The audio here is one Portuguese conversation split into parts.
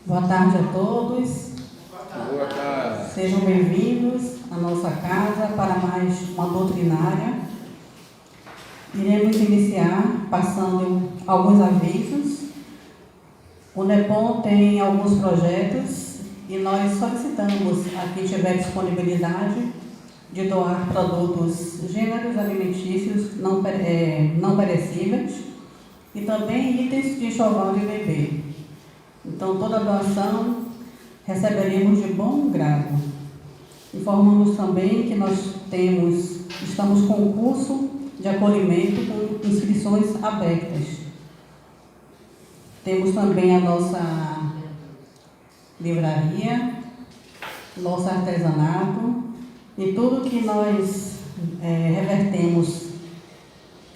Boa tarde a todos. Boa tarde. Sejam bem-vindos à nossa casa para mais uma doutrinária. Iremos iniciar passando alguns avisos. O NEPOM tem alguns projetos e nós solicitamos a quem tiver disponibilidade de doar produtos gêneros alimentícios não perecíveis e também itens de enxoval de bebê. Então, toda doação receberemos de bom grado. Informamos também que nós estamos com um curso de acolhimento com inscrições abertas. Temos também a nossa livraria, nosso artesanato e tudo que nós revertemos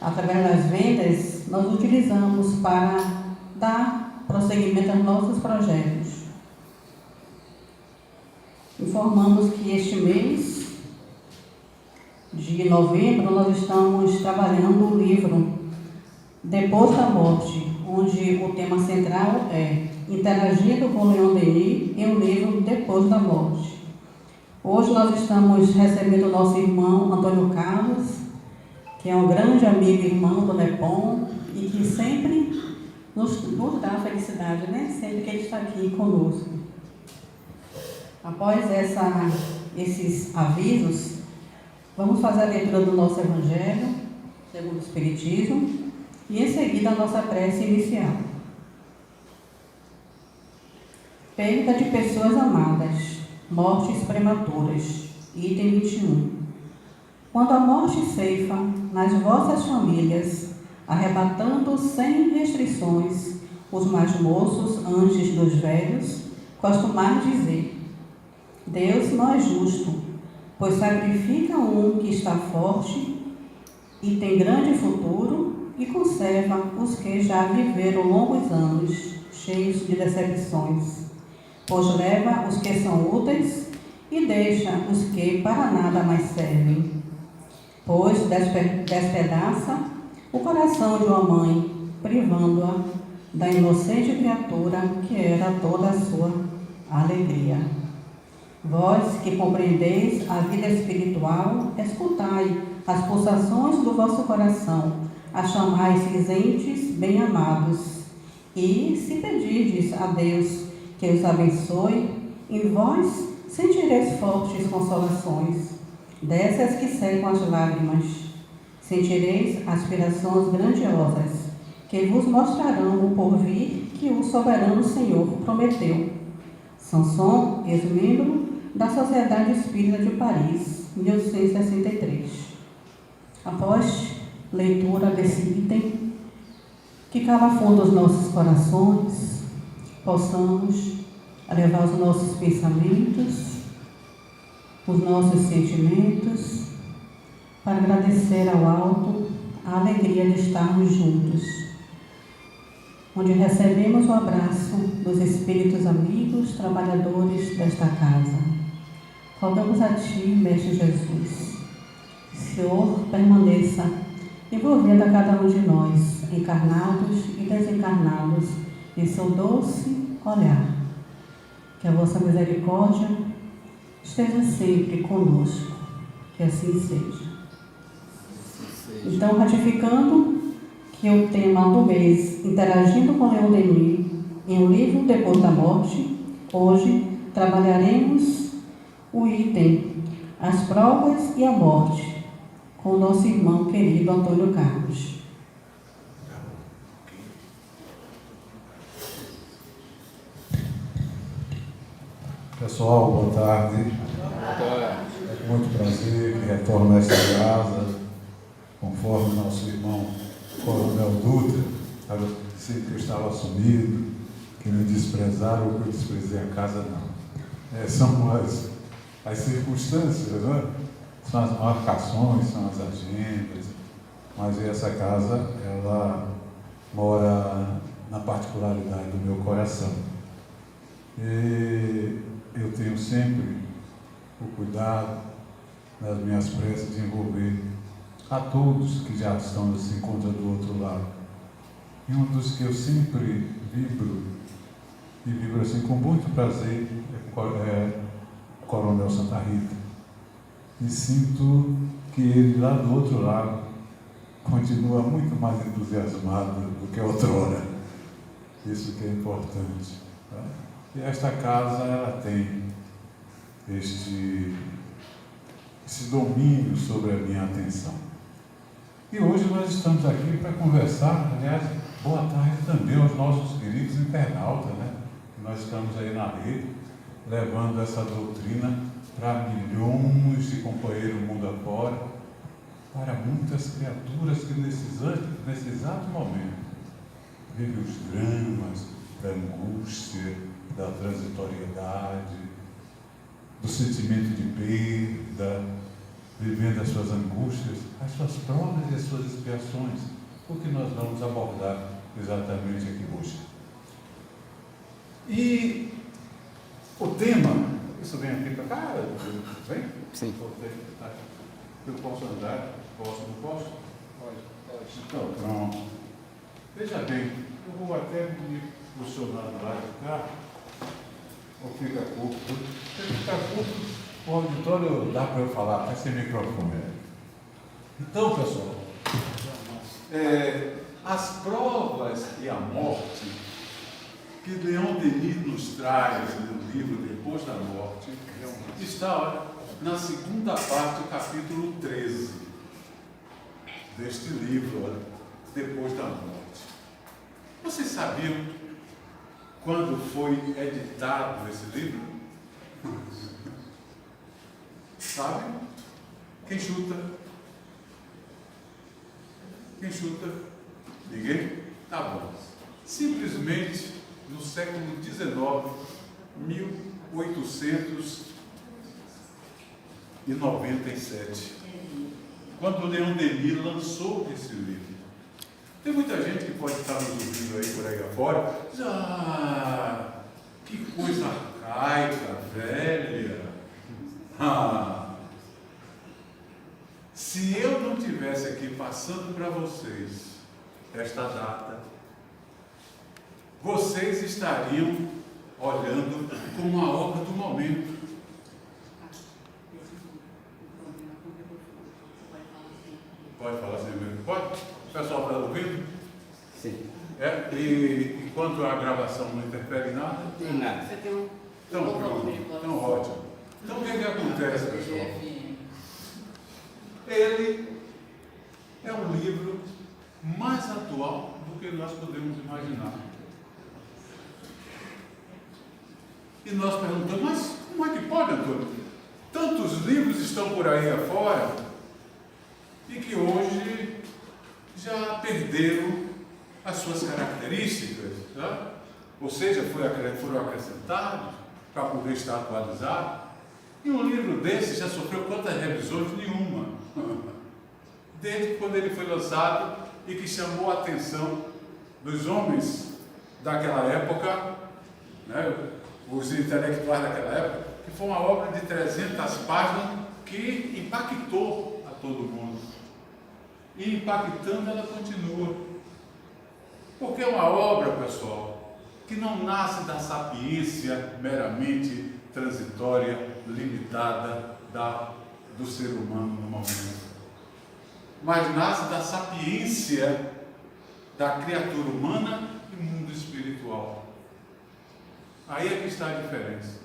através das vendas, nós utilizamos para dar prosseguimento aos nossos projetos. Informamos que este mês de novembro nós estamos trabalhando o livro Depois da Morte, onde o tema central é Interagindo com Leon Denis em um livro Depois da Morte. Hoje nós estamos recebendo o nosso irmão Antônio Carlos, que é um grande amigo e irmão do NEPOM e que sempre nos dá felicidade, né? Sempre que ele está aqui conosco. Após esses avisos, vamos fazer a leitura do nosso Evangelho, segundo o Espiritismo, e em seguida a nossa prece inicial. Perda de pessoas amadas, mortes prematuras, item 21. Quando a morte ceifa nas vossas famílias, arrebatando sem restrições os mais moços antes dos velhos, costumais dizer: Deus não é justo, pois sacrifica um que está forte e tem grande futuro e conserva os que já viveram longos anos, cheios de decepções, pois leva os que são úteis e deixa os que para nada mais servem, pois despedaça o coração de uma mãe, privando-a da inocente criatura que era toda a sua alegria. Vós que compreendeis a vida espiritual, escutai as pulsações do vosso coração, a chamais entes bem-amados, e, se pedirdes a Deus que os abençoe, em vós sentireis fortes consolações, dessas que secam as lágrimas. Sentireis aspirações grandiosas, que vos mostrarão o porvir que o soberano Senhor prometeu. Sanson, ex-membro da Sociedade Espírita de Paris, 1863. Após leitura desse item, que cala fundo os nossos corações, possamos elevar os nossos pensamentos, os nossos sentimentos, para agradecer ao alto a alegria de estarmos juntos, onde recebemos o abraço dos espíritos amigos, trabalhadores desta casa. Rogamos a Ti, Mestre Jesus, que o Senhor permaneça envolvendo a cada um de nós, encarnados e desencarnados, em seu doce olhar. Que a vossa misericórdia esteja sempre conosco, que assim seja. Então, ratificando que o tema do mês, Interagindo com Leon Denis, em um livro Depois da Morte, hoje trabalharemos o item As Provas e a Morte, com o nosso irmão querido Antônio Carlos. Pessoal, boa tarde. Boa tarde. É com muito prazer que retorno a esta casa, conforme nosso irmão Coronel Dutra, disse que eu estava sumido, que me desprezaram ou que eu desprezei a casa, não. São as circunstâncias, né? São as marcações, são as agendas, mas essa casa, ela mora na particularidade do meu coração. E eu tenho sempre o cuidado nas minhas preces de envolver a todos que já estão se encontrando do outro lado. E um dos que eu sempre vibro e digo assim, com muito prazer, Coronel Santa Rita. E sinto que ele, lá do outro lado, continua muito mais entusiasmado do que outrora. Isso que é importante. Tá? E esta casa, ela tem esse domínio sobre a minha atenção. E hoje nós estamos aqui para conversar, aliás, boa tarde também aos nossos queridos internautas, né? Nós estamos aí na rede, levando essa doutrina para milhões de companheiros mundo afora, para muitas criaturas que nesse exato momento vivem os dramas da angústia, da transitoriedade, do sentimento de perda, vivendo as suas angústias, as suas provas e as suas expiações, o que nós vamos abordar exatamente aqui hoje. E o tema, isso vem aqui para cá, vem? Sim. Eu posso andar? Posso, não posso? Pode. Então, pronto. Veja bem, eu vou até me posicionar do lado de cá, ou fica curto. Se ficar curto, o auditório dá para eu falar, tá sem microfone. Então, pessoal, as provas e a morte que Leon Denis nos traz no livro Depois da Morte, está, olha, na segunda parte, capítulo 13 deste livro, olha, Depois da Morte. Vocês sabiam quando foi editado esse livro? Sabem? Quem chuta? Quem chuta? Ninguém? Tá bom. Simplesmente no século XIX, 1897, quando Leon Denis lançou esse livro. Tem muita gente que pode estar nos ouvindo aí por aí afora, diz, que coisa arcaica, velha. Se eu não tivesse aqui passando para vocês esta data, vocês estariam olhando como uma obra do momento. Pode falar assim mesmo? Pode? O pessoal está ouvindo? Sim. E enquanto a gravação não interfere em nada? Tem nada. Então, pronto. Então, ótimo. Então, o que acontece, pessoal? Ele é um livro mais atual do que nós podemos imaginar. E nós perguntamos, mas como é que pode, Antônio? Tantos livros estão por aí afora e que hoje já perderam as suas características, né? Ou seja, foram acrescentados para poder estar atualizado. E um livro desse já sofreu quantas revisões? Nenhuma. Desde quando ele foi lançado e que chamou a atenção dos homens daquela época, né, os intelectuais daquela época, que foi uma obra de 300 páginas que impactou a todo mundo. E impactando ela continua. Porque é uma obra, pessoal, que não nasce da sapiência meramente transitória, limitada do ser humano no momento, mas nasce da sapiência da criatura humana e mundo espiritual. Aí é que está a diferença.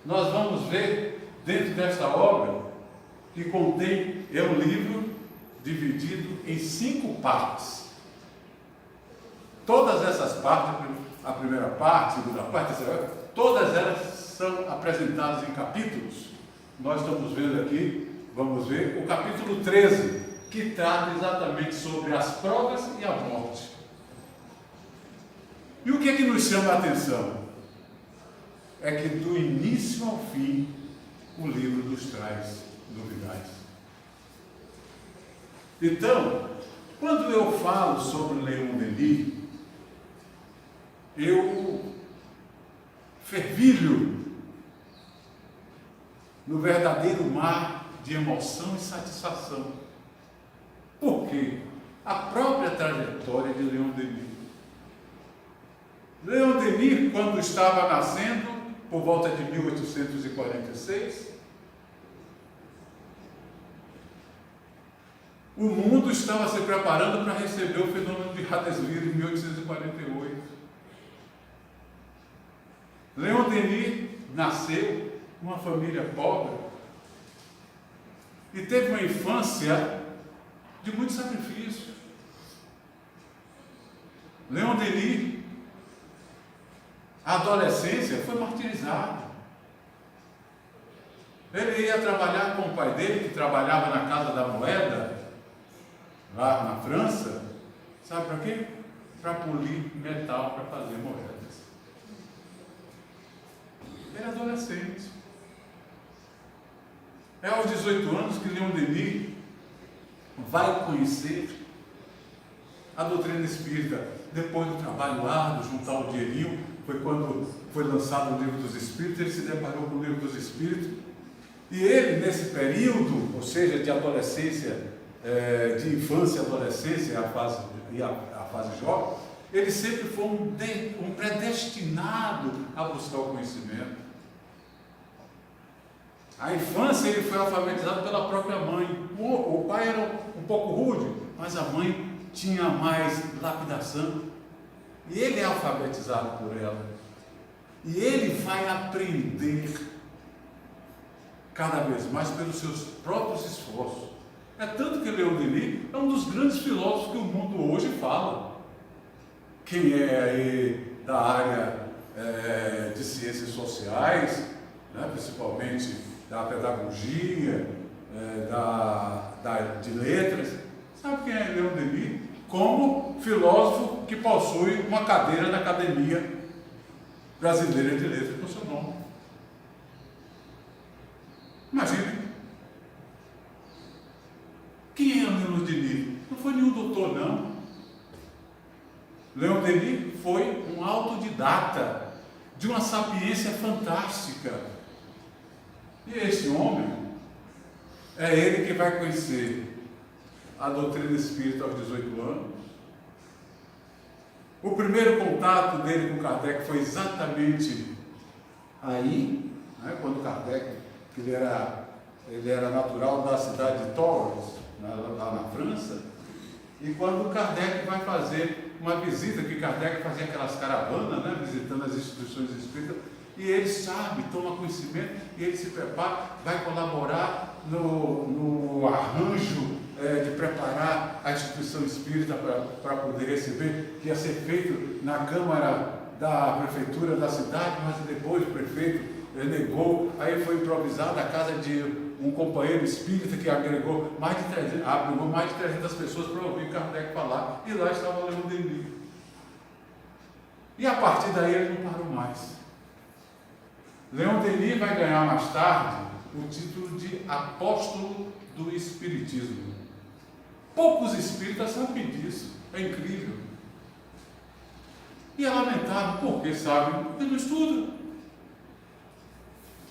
Nós vamos ver dentro desta obra que contém, é um livro dividido em 5 partes. Todas essas partes, a primeira parte, a segunda parte, a terceira, todas elas são apresentadas em capítulos. Nós estamos vendo aqui, vamos ver, o capítulo 13, que trata exatamente sobre as provas e a morte. E o que é que nos chama a atenção? É que do início ao fim, o livro nos traz novidades. Então, quando eu falo sobre Leon Denis, eu fervilho no verdadeiro mar de emoção e satisfação. Por quê? A própria trajetória de Leon Denis Leon Denis, quando estava nascendo, por volta de 1846, o mundo estava se preparando para receber o fenômeno de Hadesville em 1848. Leon Denis nasceu numa família pobre e teve uma infância de muito sacrifício. Leon Denis, a adolescência, foi martirizado. Ele ia trabalhar com o pai dele, que trabalhava na Casa da Moeda, lá na França. Sabe para quê? Para polir metal, para fazer moedas. Ele é adolescente. É aos 18 anos que Leon Denis vai conhecer a doutrina espírita. Depois do trabalho árduo, juntar o dinheirinho, foi quando foi lançado o Livro dos Espíritos. Ele se deparou com o Livro dos Espíritos. E ele, nesse período, ou seja, de adolescência, de infância e adolescência, a fase jovem, ele sempre foi um predestinado a buscar o conhecimento. A infância ele foi alfabetizado pela própria mãe. O pai era um pouco rude, mas a mãe tinha mais lapidação. E ele é alfabetizado por ela. E ele vai aprender cada vez mais pelos seus próprios esforços. É tanto que Leon Denis é um dos grandes filósofos que o mundo hoje fala. Quem é aí da área de ciências sociais, né, principalmente da pedagogia, de letras, sabe quem é Leon Denis? Como filósofo que possui uma cadeira da Academia Brasileira de Letras com seu nome. Imagine. Quem é Leon Denis? Não foi nenhum doutor, não. Leon Denis foi um autodidata de uma sapiência fantástica. E esse homem, é ele que vai conhecer a doutrina espírita aos 18 anos. O primeiro contato dele com Kardec foi exatamente aí, né, quando Kardec, que ele era natural da cidade de Tours, lá na França, e quando Kardec vai fazer uma visita, que Kardec fazia aquelas caravanas, né, visitando as instituições espíritas, e ele sabe, toma conhecimento, e ele se prepara, vai colaborar no arranjo de preparar a instituição espírita para poder receber, que ia ser feito na Câmara da Prefeitura da cidade, mas depois o prefeito negou, aí foi improvisada a casa de um companheiro espírita que agregou mais de 300 pessoas para ouvir Kardec falar, e lá estava Leon Denis. E a partir daí ele não parou mais. Leon Denis vai ganhar mais tarde o título de apóstolo do Espiritismo. Poucos espíritas sabem disso, é incrível. E é lamentável, porque sabem, porque não estudam.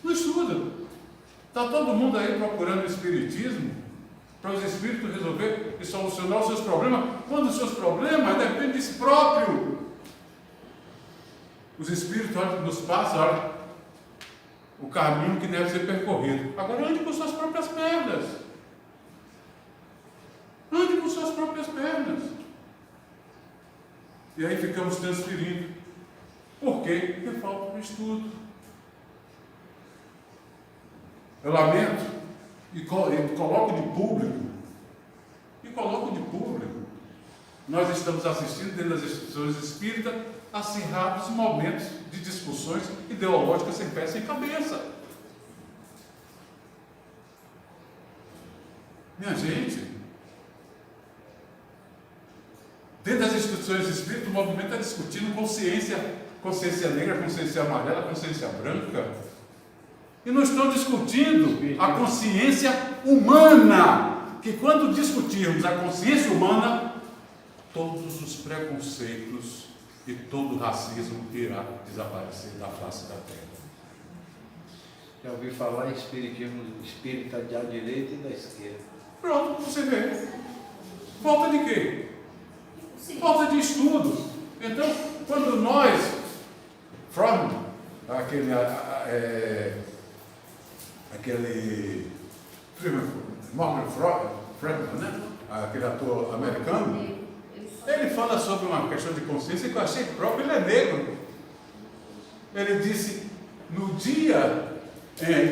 Não estudam. Está todo mundo aí procurando o Espiritismo, para os espíritos resolver e solucionar os seus problemas, quando os seus problemas dependem de si próprio. Os espíritos nos passam, olha, o caminho que deve ser percorrido. Agora ande com suas próprias pernas. Ande com suas próprias pernas. E aí ficamos transferindo. Por quê? Porque falta um estudo. Eu lamento e coloco de público. Nós estamos assistindo dentro das instituições espíritas acirrados momentos de discussões ideológicas sem pé sem cabeça. Minha gente, dentro das instituições espíritas, o movimento está discutindo consciência negra, consciência amarela, consciência branca. E não estão discutindo a consciência humana, que quando discutirmos a consciência humana, todos os preconceitos e todo o racismo irá desaparecer da face da terra. Já ouvi falar em espiritismo espírita da direita e da esquerda. Pronto, você vê. Falta de quê? Falta de estudo. Então, quando nós Fromm, aquele Morgan Freeman, né? Aquele ator americano, ele fala sobre uma questão de consciência que eu achei próprio, ele é negro. Ele disse, no dia,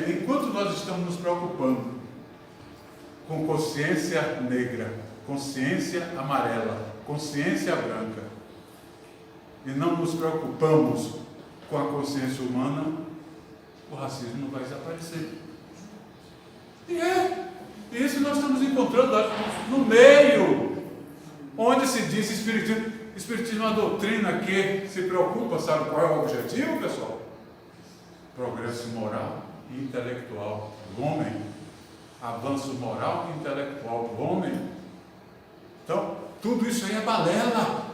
enquanto nós estamos nos preocupando com consciência negra, consciência amarela, consciência branca, e não nos preocupamos com a consciência humana, o racismo não vai desaparecer. E isso nós estamos encontrando no meio, onde se diz espiritismo. Espiritismo é uma doutrina que se preocupa, sabe qual é o objetivo, pessoal? Progresso moral e intelectual do homem. Avanço moral e intelectual do homem. Então, tudo isso aí é balela.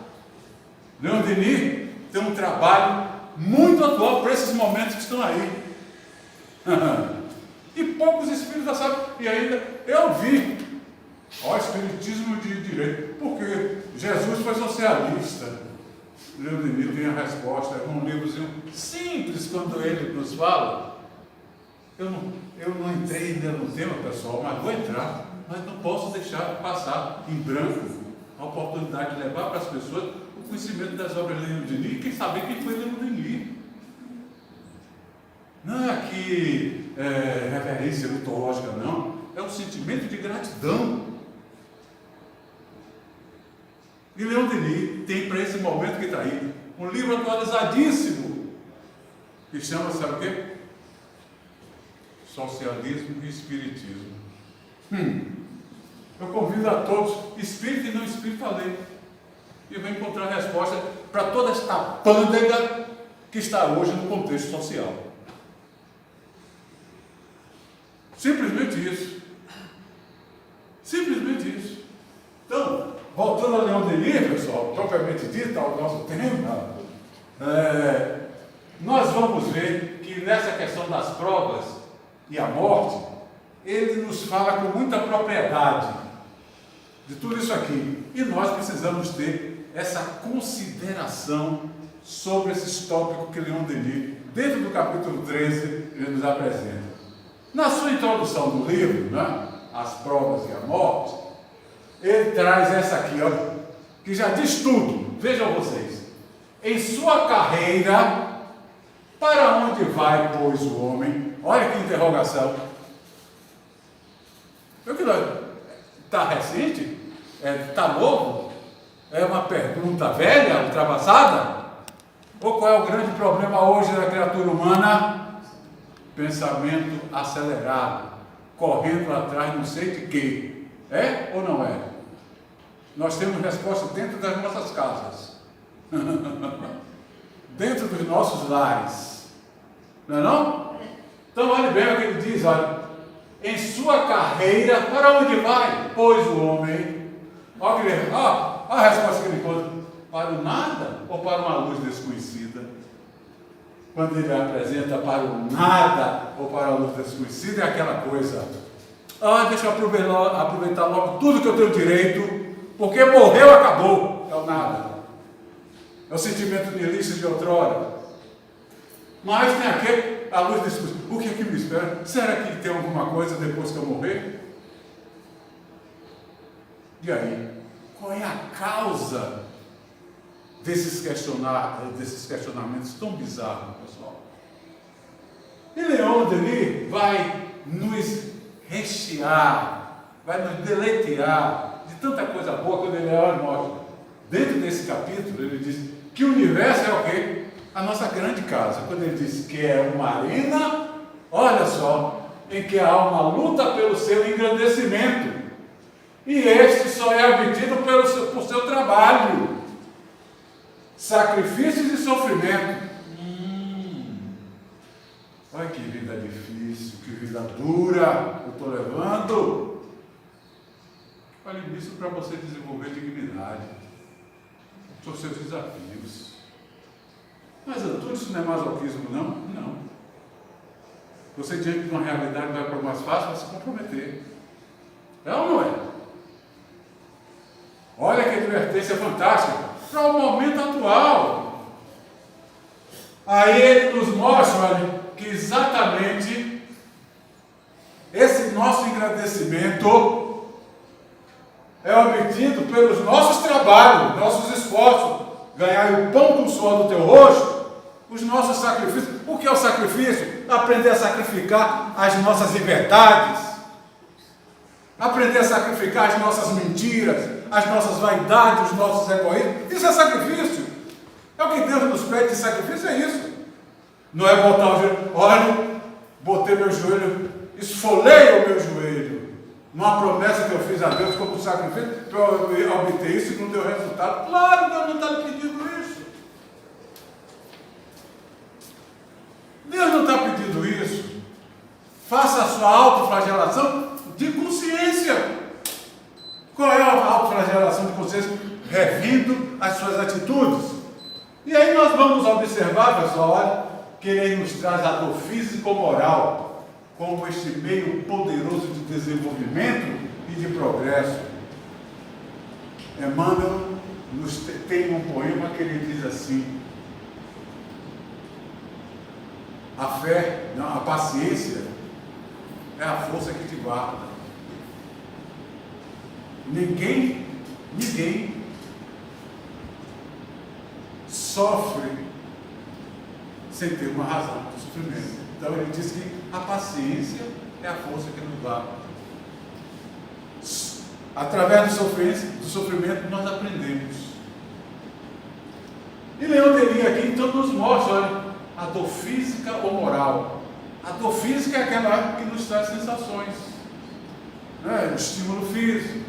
Leon Denis tem um trabalho muito atual para esses momentos que estão aí. E poucos espíritas sabem. E ainda eu vi espiritismo de direito, porque Jesus foi socialista. Leon Denis tem a resposta, é um livrozinho simples quando ele nos fala. Eu não entrei ainda no tema, pessoal, mas vou entrar. Mas não posso deixar passar em branco a oportunidade de levar para as pessoas o conhecimento das obras de Leon Denis e quem saber quem foi Leon Denis. Não é aqui reverência mitológica, não. É um sentimento de gratidão. E Leon Denis tem para esse momento que está aí um livro atualizadíssimo que chama, sabe o quê? Socialismo e Espiritismo. Eu convido a todos, espírita e não espírita, a ler. E vai encontrar resposta para toda esta pândega que está hoje no contexto social. Simplesmente isso. Simplesmente isso. Então, voltando a Leon Denis, pessoal, propriamente dito, ao nosso tema, nós vamos ver que nessa questão das provas e a morte, ele nos fala com muita propriedade de tudo isso aqui. E nós precisamos ter essa consideração sobre esses tópicos que Leon Denis, dentro do capítulo 13, ele nos apresenta. Na sua introdução do livro, né, As Provas e a Morte, ele traz essa aqui, ó, que já diz tudo. Vejam vocês. Em sua carreira, para onde vai, pois, o homem? Olha que interrogação. Está recente? Está novo? É uma pergunta velha, ultrapassada? Ou qual é o grande problema hoje da criatura humana? Pensamento acelerado, correndo atrás não sei de quê. É ou não é? Nós temos resposta dentro das nossas casas, dentro dos nossos lares, não é não? Então olhe bem o que ele diz, olha, em sua carreira, para onde vai, pois o homem? Olha a resposta que ele encontra, para o nada ou para uma luz desconhecida? Quando ele apresenta para o nada ou para a luz desconhecida, é aquela coisa, deixa eu aproveitar logo tudo que eu tenho direito, porque morreu, acabou, é o nada. É o sentimento nihilista de outrora. Mas tem aquele, a luz desconhecida, o que é que me espera? Será que tem alguma coisa depois que eu morrer? E aí, qual é a causa desses questionamentos tão bizarros, pessoal? E Leon Denis vai nos rechear, vai nos deleitear de tanta coisa boa quando ele mostra. Dentro desse capítulo, ele diz que o universo é o quê? A nossa grande casa. Quando ele diz que é uma arena, olha só, em que a alma luta pelo seu engrandecimento. E este só é obtido por seu trabalho. Sacrifícios e sofrimento. Olha que vida difícil, que vida dura eu estou levando. Olha isso para você desenvolver dignidade. São seus desafios. Mas tudo isso não é masoquismo, não? Não. Você, diante de uma realidade, vai para o mais fácil, vai se comprometer. É ou não é? Olha que advertência fantástica para o momento atual. Aí ele nos mostra, olha, que exatamente esse nosso agradecimento é obtido pelos nossos trabalhos, nossos esforços. Ganhar o pão com o suor do teu rosto, os nossos sacrifícios. O que é o sacrifício? Aprender a sacrificar as nossas liberdades, aprender a sacrificar as nossas mentiras, as nossas vaidades, os nossos egoísmos. Isso é sacrifício. É o que Deus nos pede de sacrifício, é isso. Não é botar o joelho, olha, botei meu joelho, esfolei o meu joelho, numa promessa que eu fiz a Deus como sacrifício, para eu obter isso e não deu resultado. Claro, Deus não está lhe pedindo isso. Deus não está pedindo isso. Faça a sua autoflagelação de consciência. Qual é a autoflagelação de consciência? Revindo as suas atitudes. E aí nós vamos observar, pessoal, olha, que ele nos traz a dor físico-moral como este meio poderoso de desenvolvimento e de progresso. Emmanuel tem um poema que ele diz assim: a fé, não, a paciência é a força que te guarda. Ninguém sofre sem ter uma razão do sofrimento. Então ele diz que a paciência é a força que nos guarda. Através do sofrimento nós aprendemos. E Leon Denis aqui então nos mostra, olha, a dor física ou moral. A dor física é aquela que nos traz sensações, né? O estímulo físico.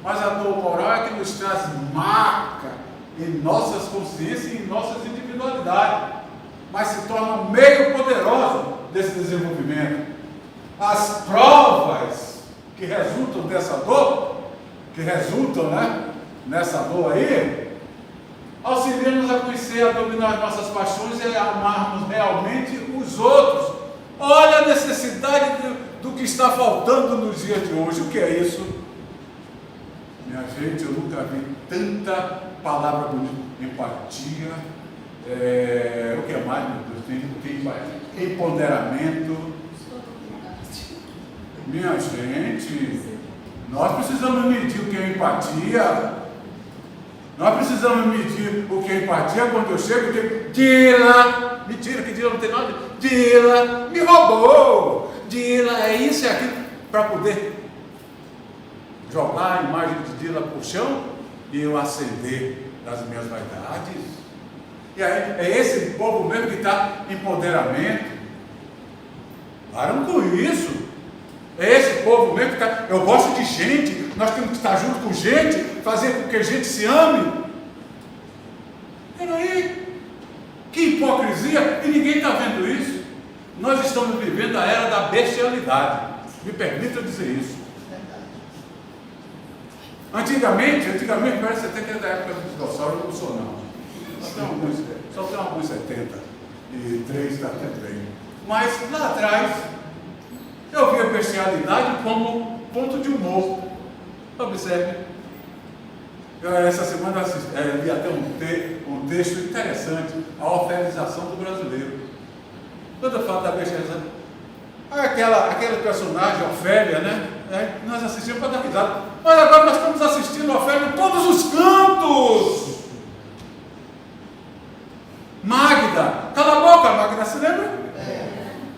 Mas a dor moral é que nos traz marca em nossas consciências e em nossas individualidades. Mas se torna um meio poderoso desse desenvolvimento. As provas que resultam dessa dor, nessa dor aí, auxiliam-nos a conhecer, a dominar as nossas paixões e a amarmos realmente os outros. Olha a necessidade do que está faltando nos dias de hoje. O que é isso? Minha gente, eu nunca vi tanta palavra bonita. Empatia, o que é mais, meu Deus? Tem empoderamento. Minha gente, nós precisamos medir o que é empatia. Nós precisamos medir o que é empatia quando eu chego e digo: Dila, mentira, que Dila não tem nada. Dila me roubou. Dila é isso e aquilo, para poder jogar a imagem de Dila para o chão e eu acender das minhas vaidades. E aí é esse povo mesmo que está em empoderamento. Param com isso. É esse povo mesmo que está. Eu gosto de gente, nós temos que estar junto com gente, fazer com que a gente se ame. Peraí, que hipocrisia, e ninguém está vendo isso. Nós estamos vivendo a era da bestialidade. Me permita dizer isso. Antigamente, parece que você tem da época dos dinossauros, eu não sou não. Só tem alguns 73, está até bem. Mas lá atrás, eu vi a bestialidade como ponto de humor. Observe. Essa semana li até um texto interessante, a orfanização do brasileiro. Quando eu falo da bestialidade, aquele personagem, Ofélia, né? Nós assistimos para dar risada. Mas agora nós estamos assistindo Ofélia em todos os cantos. Magda, cala a boca, Magda, se lembra?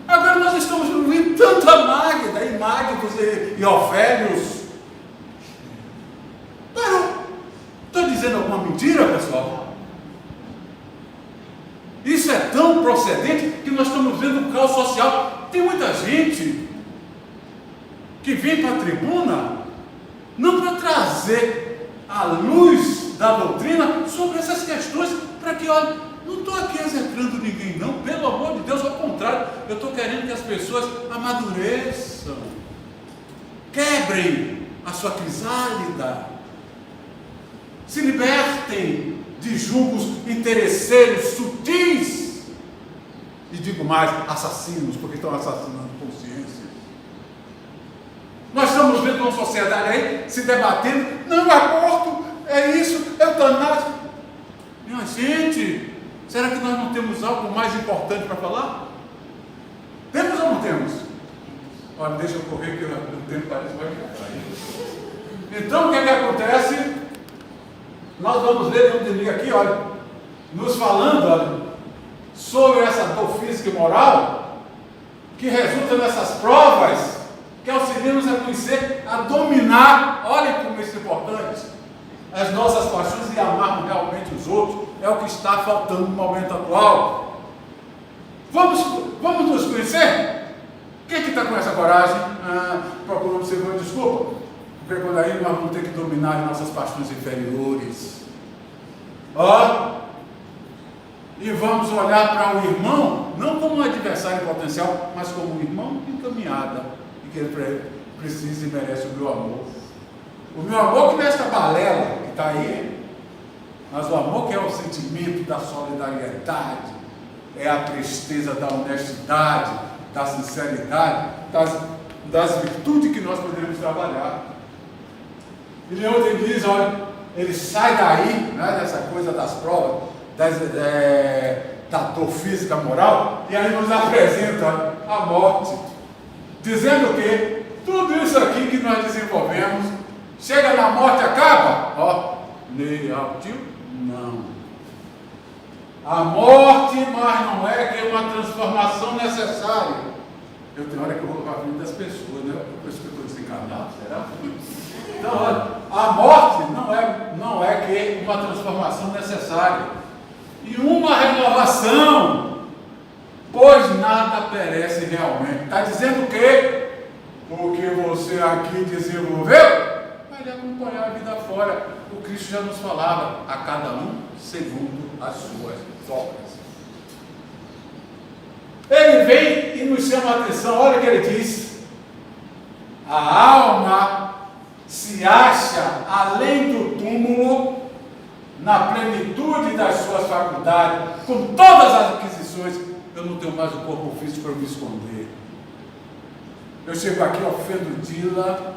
Agora nós estamos vendo tanta Magda, e Magdos e Ofélios. Estou dizendo alguma mentira, pessoal? Isso é tão procedente que nós estamos vendo o caos social. Tem muita gente que vem para a tribuna não para trazer a luz da doutrina sobre essas questões, para que, olha, não estou aqui execrando ninguém não, pelo amor de Deus, ao contrário, eu estou querendo que as pessoas amadureçam, quebrem a sua crisálida, se libertem de julgos interesseiros sutis, e digo mais, assassinos, porque estão assassinando consciências. Nós estamos vendo uma sociedade aí se debatendo: não, aborto, é isso, eutanásia. Minha gente, Será que nós não temos algo mais importante para falar? Temos ou não temos? Olha, deixa eu correr que o tempo parece que vai ficar. Então, o que acontece? Nós vamos ler um domingo aqui, olha, nos falando, olha, sobre essa dor física e moral, que resulta nessas provas, que auxiliam-nos a conhecer, a dominar, olhem como isso é importante, as nossas paixões e amarmos realmente os outros, é o que está faltando no momento atual. Vamos nos conhecer? Quem que está com essa coragem? Procurando ser bom, desculpa, porque quando aí nós vamos ter que dominar as nossas paixões inferiores. E vamos olhar para o irmão, não como um adversário potencial, mas como um irmão encaminhada, e que ele precisa e merece o meu amor. O meu amor que não é esta balela que está aí, mas o amor que é o sentimento da solidariedade, é a presteza da honestidade, da sinceridade, das virtudes que nós poderemos trabalhar. E Leão diz, olha, ele sai daí, né, dessa coisa das provas, da dor física, moral, e aí nos apresenta a morte, dizendo que tudo isso aqui que nós desenvolvemos, chega na morte, acaba, não. A morte, mas não é que é uma transformação necessária. Eu tenho hora que eu vou para a frente das pessoas, né? Por isso que eu estou desencarnado, será? Então, olha, a morte não é que uma transformação necessária. E uma renovação, pois nada perece realmente. Está dizendo o quê? O que você aqui desenvolveu, vai lhe acompanhar a vida fora. O Cristo já nos falava, a cada um segundo as suas obras. Ele vem e nos chama a atenção, olha o que ele diz: a alma se acha além do túmulo, na plenitude das suas faculdades, com todas as aquisições. Eu não tenho mais o corpo físico para me esconder. Eu chego aqui, ofendo Dila,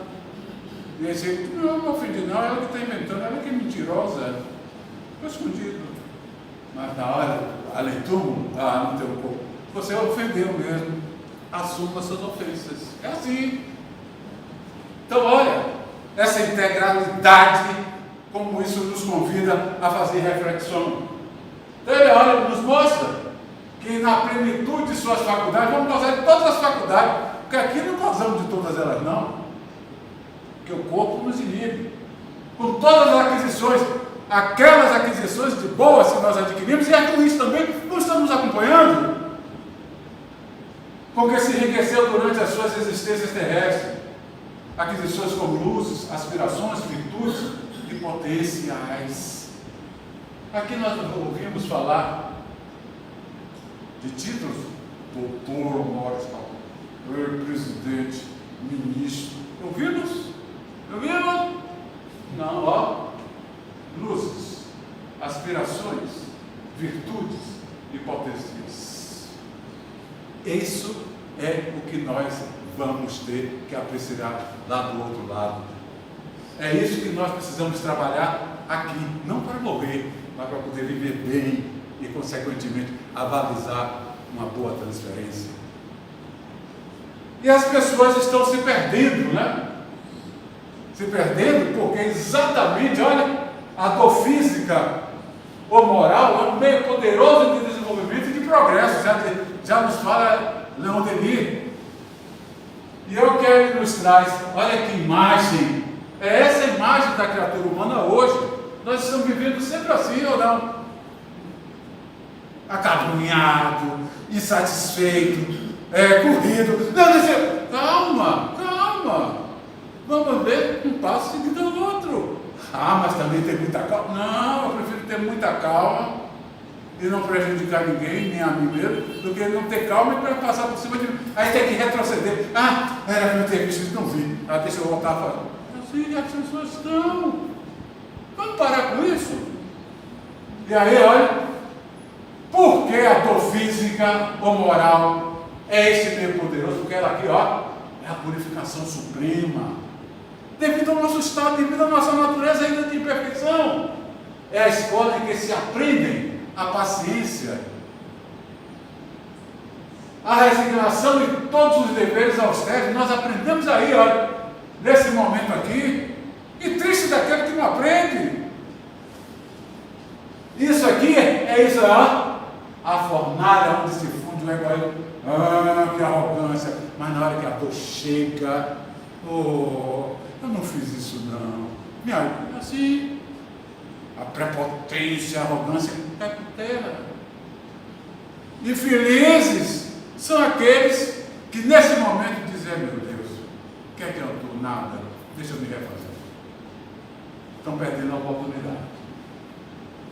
e ele diz, não me ofendi não, ela que está inventando, ela que é mentirosa, estou escondido. Mas na hora, além do túmulo, não tem o corpo. Você ofendeu mesmo, assuma suas ofensas. É assim. Então, olha, essa integralidade, como isso nos convida a fazer reflexão. Então, ele olha, nos mostra que na plenitude de suas faculdades, vamos gozar de todas as faculdades, porque aqui não gozamos de todas elas, não, porque o corpo nos inibe. Com todas as aquisições, aquelas aquisições de boas que nós adquirimos, e as ruins também, não estamos acompanhando, com que se enriqueceu durante as suas existências terrestres, aquisições como luzes, aspirações, virtudes e potenciais. Aqui nós ouvimos falar de títulos, doutor honoris causa, presidente, ministro. Ouvimos? Não, luzes, aspirações, virtudes e potenciais. Isso é o que nós vamos ter que apreciar lá do outro lado. É isso que nós precisamos trabalhar aqui, não para morrer, mas para poder viver bem e, consequentemente, avalizar uma boa transferência. E as pessoas estão se perdendo, né? Se perdendo porque exatamente, olha, a dor física ou moral é um meio poderoso de desenvolvimento e de progresso, já nos fala Leão Denis. E é o que ele nos traz, olha que imagem, é essa imagem da criatura humana hoje. Nós estamos vivendo sempre assim, ou não? Acalunhado, insatisfeito, corrido. Não, calma, vamos ver um passo seguido ao outro. Mas também tem muita calma. Não, eu prefiro ter muita calma e não prejudicar ninguém, nem a mim mesmo, do que não ter calma e para passar por cima de mim. Aí tem que retroceder. Era para eu ter visto isso, não vi. Deixa eu voltar a falar. Assim as pessoas estão. Vamos parar com isso? E aí, olha, por que a dor física ou moral é esse meio poderoso? Porque ela aqui, é a purificação suprema. Devido ao nosso estado, devido à nossa natureza ainda de imperfeição. É a escola em que se aprendem a paciência, a resignação e todos os deveres austeros. Nós aprendemos aí, olha, nesse momento aqui, e triste daquele que não aprende. Isso aqui é isso, ó, a fornalha onde se funde o egoísmo. Que arrogância! Mas na hora que a dor chega, eu não fiz isso não. Assim, a prepotência, a arrogância cai por terra. Infelizes são aqueles que nesse momento dizem: meu Deus, que adiantou nada, deixa eu me refazer. Estão perdendo a oportunidade.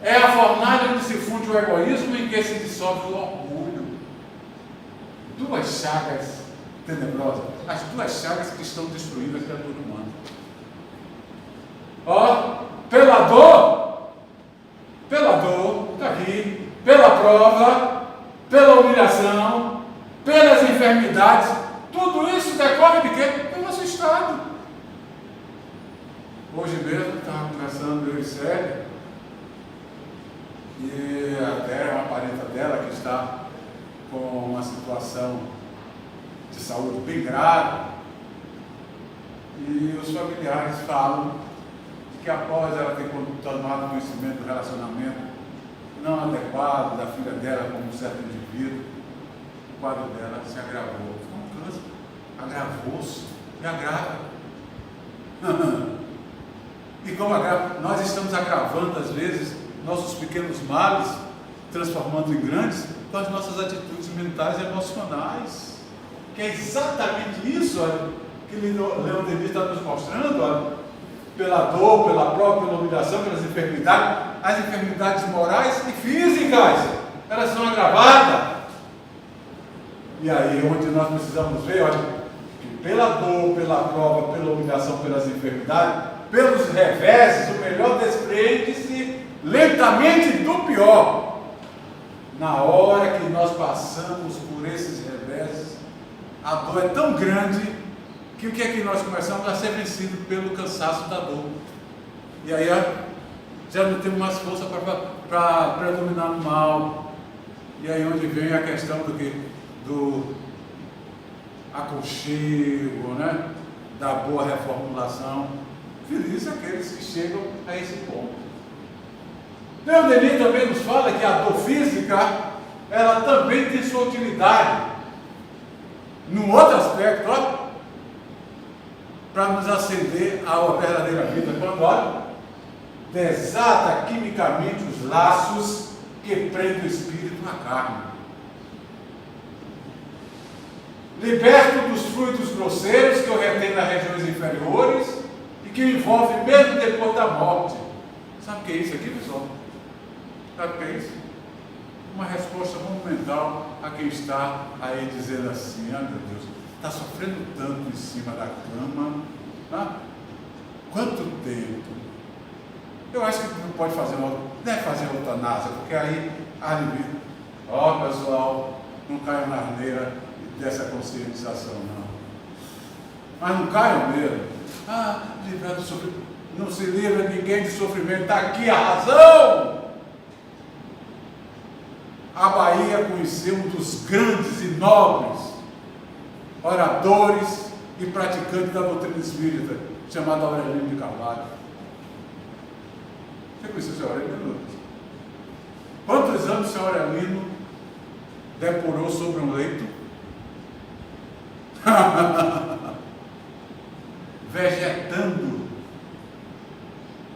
É a fornalha onde se funde o egoísmo e que se dissolve o orgulho. Duas chagas tenebrosas, as duas chagas que estão destruindo a criatura humana. Pela dor, está aqui, pela prova, pela humilhação, pelas enfermidades, tudo isso decorre de quê? Do nosso estado. Hoje mesmo estava conversando eu e Célia, e até uma parenta dela que está com uma situação de saúde bem grave, e os familiares falam que após ela ter tomado conhecimento do relacionamento não adequado da filha dela com um certo indivíduo, o quadro dela se agravou. Foi um câncer, agravou-se e agrava. E como agrava, nós estamos agravando às vezes nossos pequenos males, transformando em grandes, com as nossas atitudes mentais e emocionais, que é exatamente isso, olha, que Leon Denis está nos mostrando, olha, pela dor, pela prova, pela humilhação, pelas enfermidades, as enfermidades morais e físicas, elas são agravadas. E aí, onde nós precisamos ver, olha, que pela dor, pela prova, pela humilhação, pelas enfermidades, pelos reveses, o melhor desprende-se lentamente do pior. Na hora que nós passamos por esses reveses, a dor é tão grande que o que é que nós começamos a ser vencidos pelo cansaço da dor. E aí já não temos mais força para predominar no mal. E aí onde vem a questão do aconchego, né? Da boa reformulação. Felizes aqueles que chegam a esse ponto. Leon Denis também nos fala que a dor física, ela também tem sua utilidade. Num outro aspecto, para nos acender à verdadeira vida, quando, olha, desata quimicamente os laços que prendem o espírito na carne. Liberto dos fluidos grosseiros que o retém nas regiões inferiores e que o envolve mesmo depois da morte. Sabe o que é isso aqui, pessoal? Sabe o que é isso? Uma resposta monumental a quem está aí dizendo assim: meu Deus, está sofrendo tanto em cima da cama, tá? Quanto tempo? Eu acho que não pode fazer deve fazer eutanásia, porque aí alivia. Pessoal, não caiam na arneira dessa conscientização, não. Mas não caiam mesmo. Livrar do sofrimento. Não se livra ninguém de sofrimento. Está aqui a razão. A Bahia conheceu um dos grandes e nobres oradores e praticantes da doutrina espírita, chamado Aurelino de Carvalho. Você conheceu o senhor Aurelino? Quantos anos o senhor Aurelino depurou sobre um leito? Vegetando.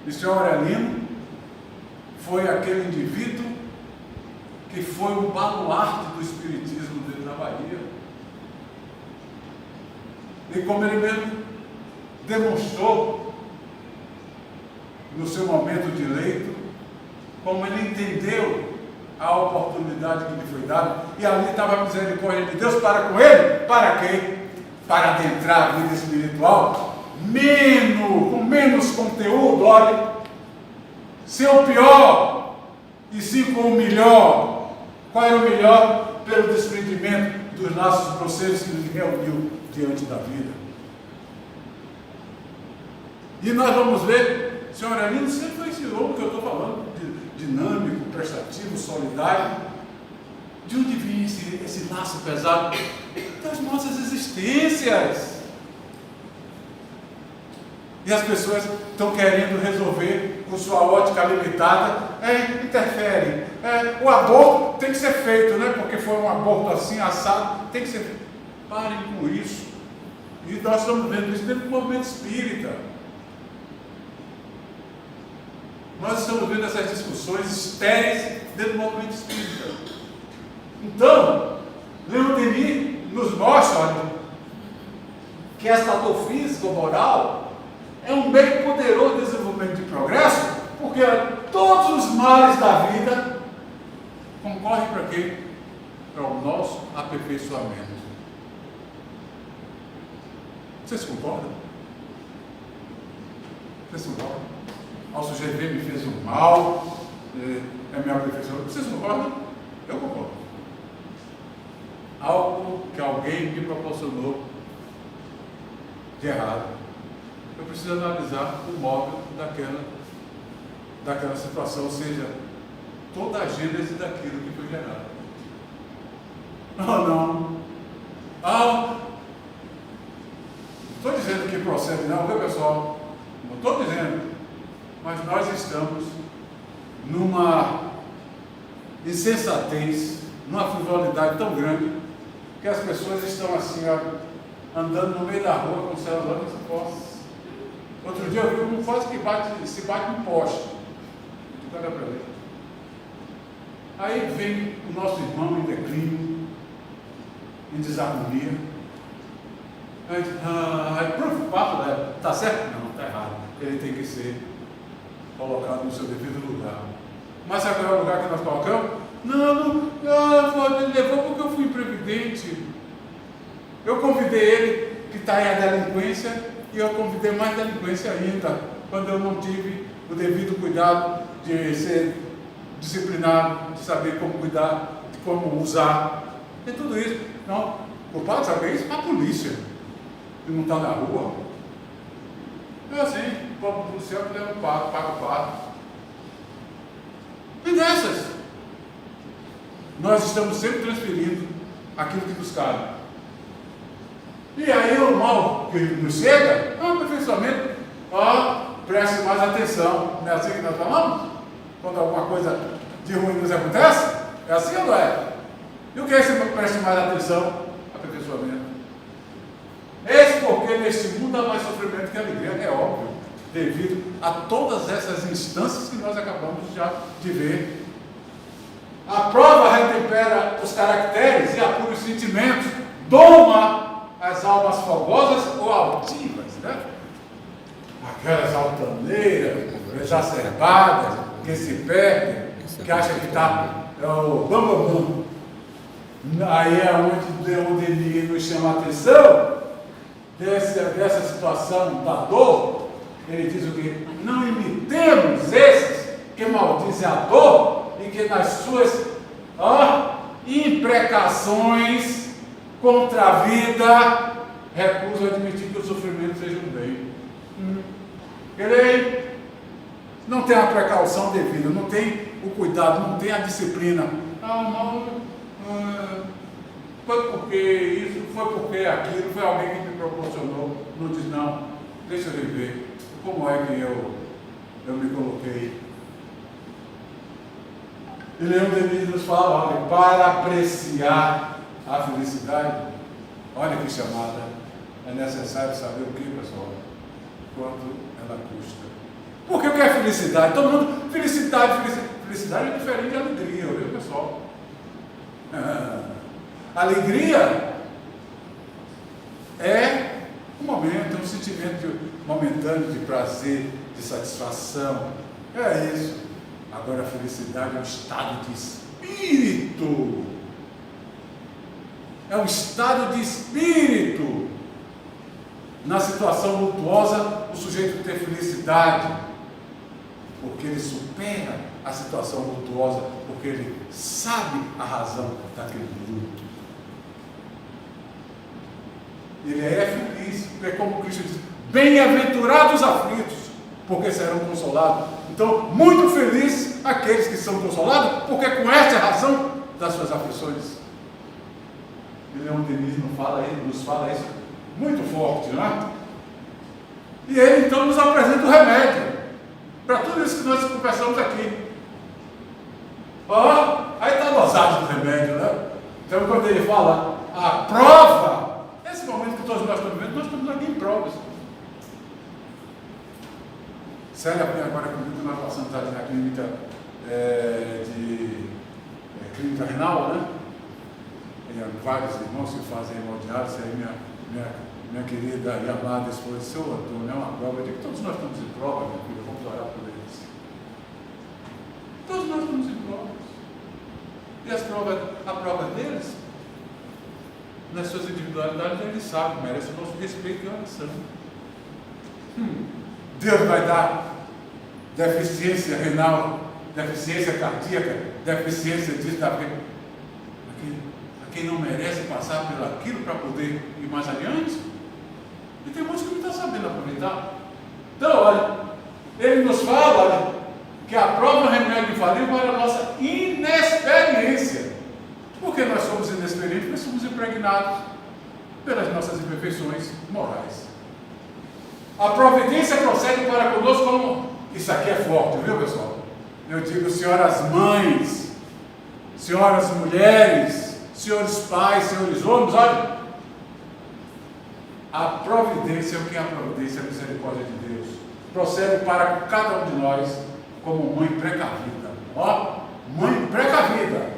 E o senhor Aurelino foi aquele indivíduo que foi o baluarte do espiritismo dele na Bahia. E como ele mesmo demonstrou no seu momento de leito, como ele entendeu a oportunidade que lhe foi dada, e ali estava a misericórdia de Deus para com ele, para quê? Para adentrar a vida espiritual, com menos conteúdo, olha, ser o pior, e sim com o melhor. Qual era o melhor? Pelo desprendimento dos nossos processos que ele reuniu diante da vida. E nós vamos ver o senhor Aurelino sempre ensinou o que eu estou falando, de dinâmico, prestativo, solidário. De onde vem esse laço pesado? Das nossas existências. E as pessoas estão querendo resolver com sua ótica limitada, interfere. O aborto tem que ser feito, né? Porque foi um aborto assim, assado, tem que ser feito. Parem com isso. E nós estamos vendo isso dentro do movimento espírita. Nós estamos vendo essas discussões estéreis dentro do movimento espírita. Então, Leon Denis nos mostra, olha, que essa dor físico-moral é um bem poderoso de desenvolvimento de progresso, porque todos os males da vida concorrem para quê? Para o nosso aperfeiçoamento. Vocês concordam? Vocês concordam? O sujeito me fez um mal, é meu aperfeiçoamento. Vocês concordam? Eu concordo. Algo que alguém me proporcionou de errado. Eu preciso analisar o móvel daquela situação, ou seja, toda a gênese daquilo que foi gerado. Não. Estou dizendo que procede não, viu pessoal? Não estou dizendo. Mas nós estamos numa insensatez, numa frivolidade tão grande, que as pessoas estão assim, andando no meio da rua com o celular nesse poste. Outro dia eu vi como quase que se bate um poste. Olha para ver. Aí vem o nosso irmão em declínio, em desarmonia. Aí preocupado, está certo? Não, está errado. Ele tem que ser colocado no seu devido lugar. Mas sabe qual é o lugar que nós colocamos? Não, ele levou porque eu fui imprevidente. Eu convidei ele, que está aí a delinquência, e eu convidei mais delinquência ainda, quando eu não tive o devido cuidado de ser disciplinado, de saber como cuidar, de como usar. E tudo isso. Não, o culpado, sabe o que é isso? A polícia, que não está na rua. É assim, o pobre policial que leva o pago, paga o pago. E dessas, nós estamos sempre transferindo aquilo que nos cabe. E aí o mal que nos chega é um aperfeiçoamento. Preste mais atenção. Não é assim que nós falamos? Quando alguma coisa de ruim nos acontece? É assim ou não é? E o que é esse preste mais atenção? Aperfeiçoamento. Eis porque neste mundo há mais sofrimento que alegria, é óbvio, devido a todas essas instâncias que nós acabamos já de ver. A prova retempera os caracteres e apura os sentimentos, doma as almas fogosas ou altivas, né? Aquelas altaneiras, exacerbadas, que se perdem, que acham que está o bam. Aí é onde ele nos chama a atenção dessa situação da dor. Ele diz o quê? Não imitemos esses que maldizem a dor e que nas suas imprecações contra a vida recusam admitir que o sofrimento seja um bem. Ele não tem a precaução devida, não tem o cuidado, não tem a disciplina. Foi porque isso, foi porque aquilo, foi alguém que me proporcionou. Não diz, não, deixa eu viver. Como é que eu me coloquei? E Leon Denis nos fala, olha, para apreciar a felicidade, olha que chamada, é necessário saber o que, pessoal? Quanto ela custa. Porque o que é felicidade? Todo mundo, felicidade é diferente de alegria, viu, pessoal? Alegria é um momento, é um sentimento momentâneo de prazer, de satisfação. É isso. Agora a felicidade é um estado de espírito. É um estado de espírito. Na situação lutuosa, o sujeito tem felicidade, porque ele supera a situação lutuosa, porque ele sabe a razão daquele luto. Ele é feliz, é como Cristo diz, bem-aventurados aflitos, porque serão consolados. Então, muito felizes aqueles que são consolados, porque conhecem a razão das suas aflições. E Leon Denis nos fala isso muito forte, não é? E ele então nos apresenta o remédio para tudo isso que nós conversamos aqui. Aí está a dosagem do remédio, né? Então, quando ele fala a prova, nesse momento que todos nós estamos vivendo, nós estamos aqui em provas. Célia, agora comigo, nós passamos ali na clínica clínica renal, né? Vários irmãos que fazem hemodiálise, aí minha querida e amada esposa disse: "Ô Antônio, é uma prova." Eu digo: todos nós estamos em prova, meu filho, vamos orar por eles. Todos nós estamos em provas. E a prova deles, nas suas individualidades, eles sabem, merecem o nosso respeito e oração. Deus vai dar deficiência renal, deficiência cardíaca, deficiência disso, daquilo. A quem não merece passar por aquilo para poder ir mais adiante. E tem muitos que não estão sabendo aproveitar. Então, olha, ele nos fala, olha, que a prova é um remédio infalível para a nossa inexperiência. Porque nós somos inexperientes, porque somos impregnados pelas nossas imperfeições morais. A providência procede para conosco como... Isso aqui é forte, viu, pessoal? Eu digo, senhoras mães, senhoras mulheres, senhores pais, senhores homens, olha. A providência, o que é a providência? A misericórdia de Deus procede para cada um de nós como mãe precavida. Ó, mãe precavida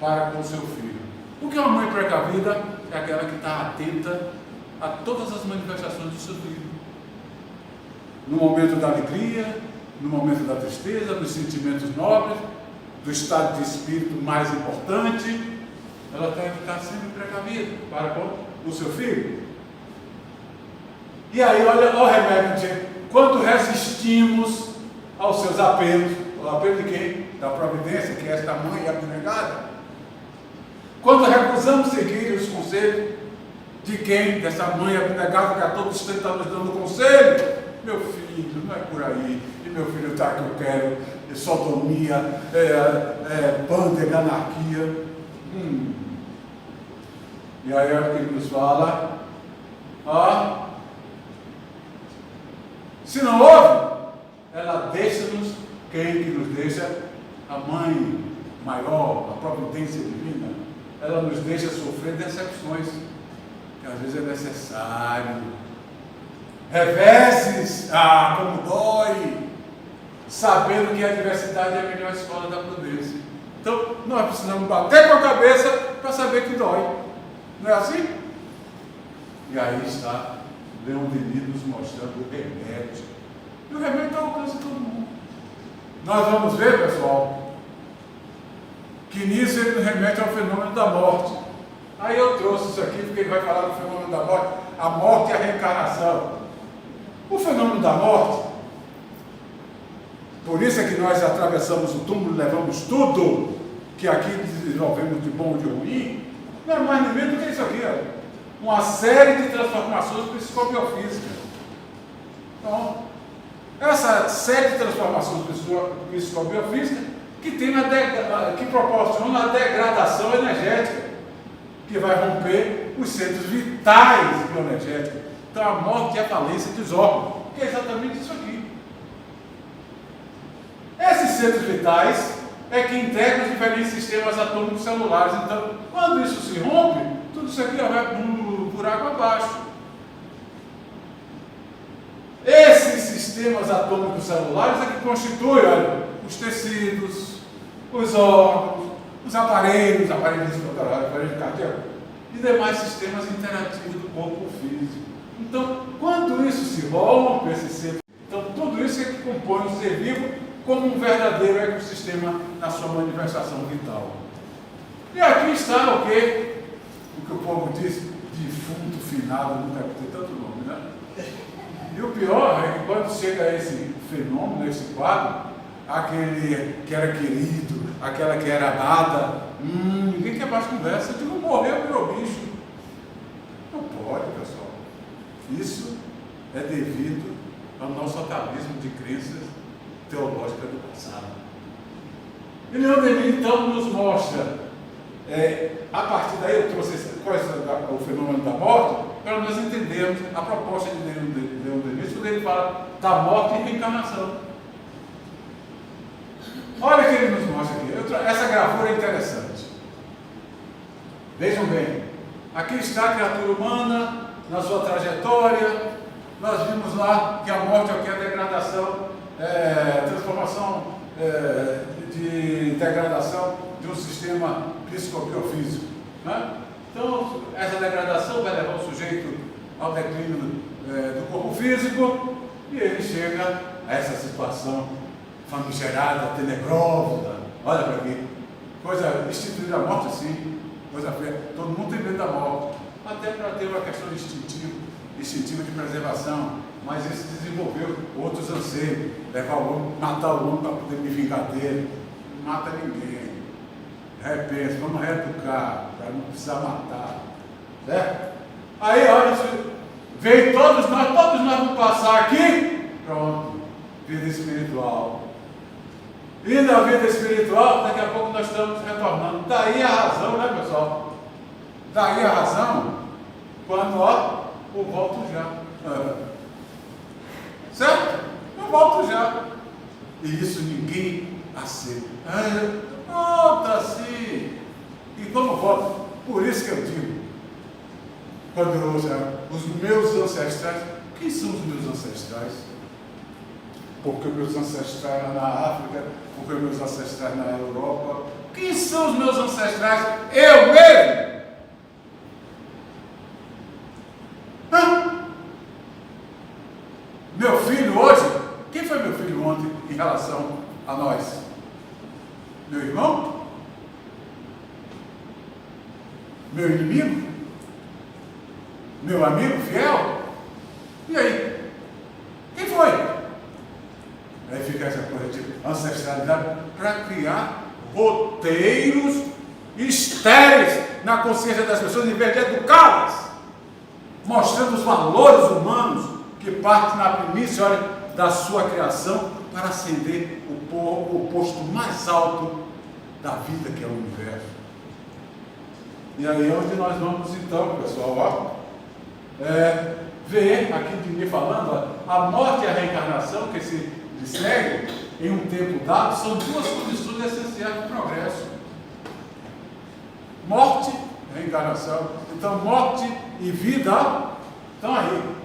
para com o seu filho. O que é uma mãe precavida? É aquela que está atenta a todas as manifestações do seu filho. No momento da alegria, no momento da tristeza, dos sentimentos nobres, do estado de espírito mais importante, ela tem que estar sempre precavida para com o seu filho. E aí, olha o remédio, quando resistimos aos seus apelos, o apelo de quem? Da providência, que é esta mãe abnegada. Quando recusamos seguir os conselhos de quem? Dessa mãe abnegada que a todo instante está nos dando conselho. Meu filho, não é por aí. E meu filho está que eu quero sodomia, pândega, anarquia. E aí é o que ele nos fala. Se não houve, ela deixa-nos, quem que nos deixa? A mãe maior, a providência divina. Ela nos deixa sofrer decepções, que às vezes é necessário. Reveses, como dói, sabendo que a adversidade é a melhor escola da prudência. Então, nós precisamos bater com a cabeça para saber que dói. Não é assim? E aí está Leon Denis nos mostrando o remédio. E o remédio está ao alcance de todo mundo. Nós vamos ver, pessoal, que nisso ele nos remete ao fenômeno da morte. Aí eu trouxe isso aqui porque ele vai falar do fenômeno da morte, a morte e a reencarnação. O fenômeno da morte, por isso é que nós atravessamos o túmulo, levamos tudo que aqui desenvolvemos de bom ou de ruim, não é mais nem menos do que isso aqui, ó. Uma série de transformações psicobiofísicas. Então, essa série de transformações psicobiofísicas que proporciona a degradação energética, que vai romper os centros vitais bioenergéticos. Então, a morte e a falência dos órgãos, que é exatamente isso aqui. Esses centros vitais é que integram os diferentes sistemas atômicos celulares. Então, quando isso se rompe, tudo isso aqui vai por água abaixo. Esses sistemas atômicos celulares é que constituem, olha, os tecidos, os órgãos, os aparelhos respiratórios, aparelho cardíaco e demais sistemas interativos do corpo físico. Então, quando isso se rompe, esse centro, então tudo isso é que compõe o ser vivo como um verdadeiro ecossistema na sua manifestação vital. E aqui está o que o povo diz, defunto, finado, nunca tem tanto nome, né? E o pior é que quando chega a esse fenômeno, esse quadro, aquele que era querido, aquela que era amada, ninguém quer mais conversa, eu digo, morreu, virou bicho. Não pode, pessoal. Isso é devido ao nosso atavismo de crenças teológicas do passado. E Leon Denis, então, nos mostra, a partir daí eu trouxe o fenômeno da morte, para nós entendermos a proposta de Leon Denis, quando ele fala da morte e reencarnação. Olha o que ele nos mostra aqui. Essa gravura é interessante. Vejam bem, aqui está a criatura humana na sua trajetória. Nós vimos lá que a morte é o que? A degradação, transformação de degradação de um sistema psicobiofísico, né? Então, essa degradação vai levar o sujeito ao declínio do corpo físico e ele chega a essa situação famigerada, tenebrosa. Olha para aqui, coisa instituir a morte assim, coisa feia. Todo mundo tem medo da morte, até para ter uma questão instintiva de preservação, mas isso desenvolveu outros anseios, levar o homem, matar o homem para poder me vingar dele. Não mata ninguém. Repensa, vamos reeducar, para não precisar matar. Certo? Aí, olha, veio todos nós vamos passar aqui, pronto, vida espiritual. E na vida espiritual, daqui a pouco nós estamos retornando. Daí a razão, né, pessoal? Daí a razão, quando, eu volto já. Certo? Eu volto já. E isso ninguém aceita. Tá sim. E como volto? Por isso que eu digo, quando eu ouço os meus ancestrais, quem são os meus ancestrais? Porque meus ancestrais na África, porque meus ancestrais na Europa. Quem são os meus ancestrais? Eu mesmo! Meu filho hoje, quem foi meu filho ontem em relação a nós? Meu irmão? Meu inimigo? Meu amigo fiel? E aí? Quem foi? Aí fica essa coisa de ancestralidade para criar roteiros estéreis na consciência das pessoas, em vez de educá-las, mostrando os valores humanos que partem na primícia, olha, da sua criação para ascender o posto mais alto da vida, que é o universo. E aí é onde nós vamos então, pessoal, ver aqui de mim falando, a morte e a reencarnação que se segue em um tempo dado são duas condições essenciais do progresso. Morte e reencarnação. Então, morte e vida estão aí.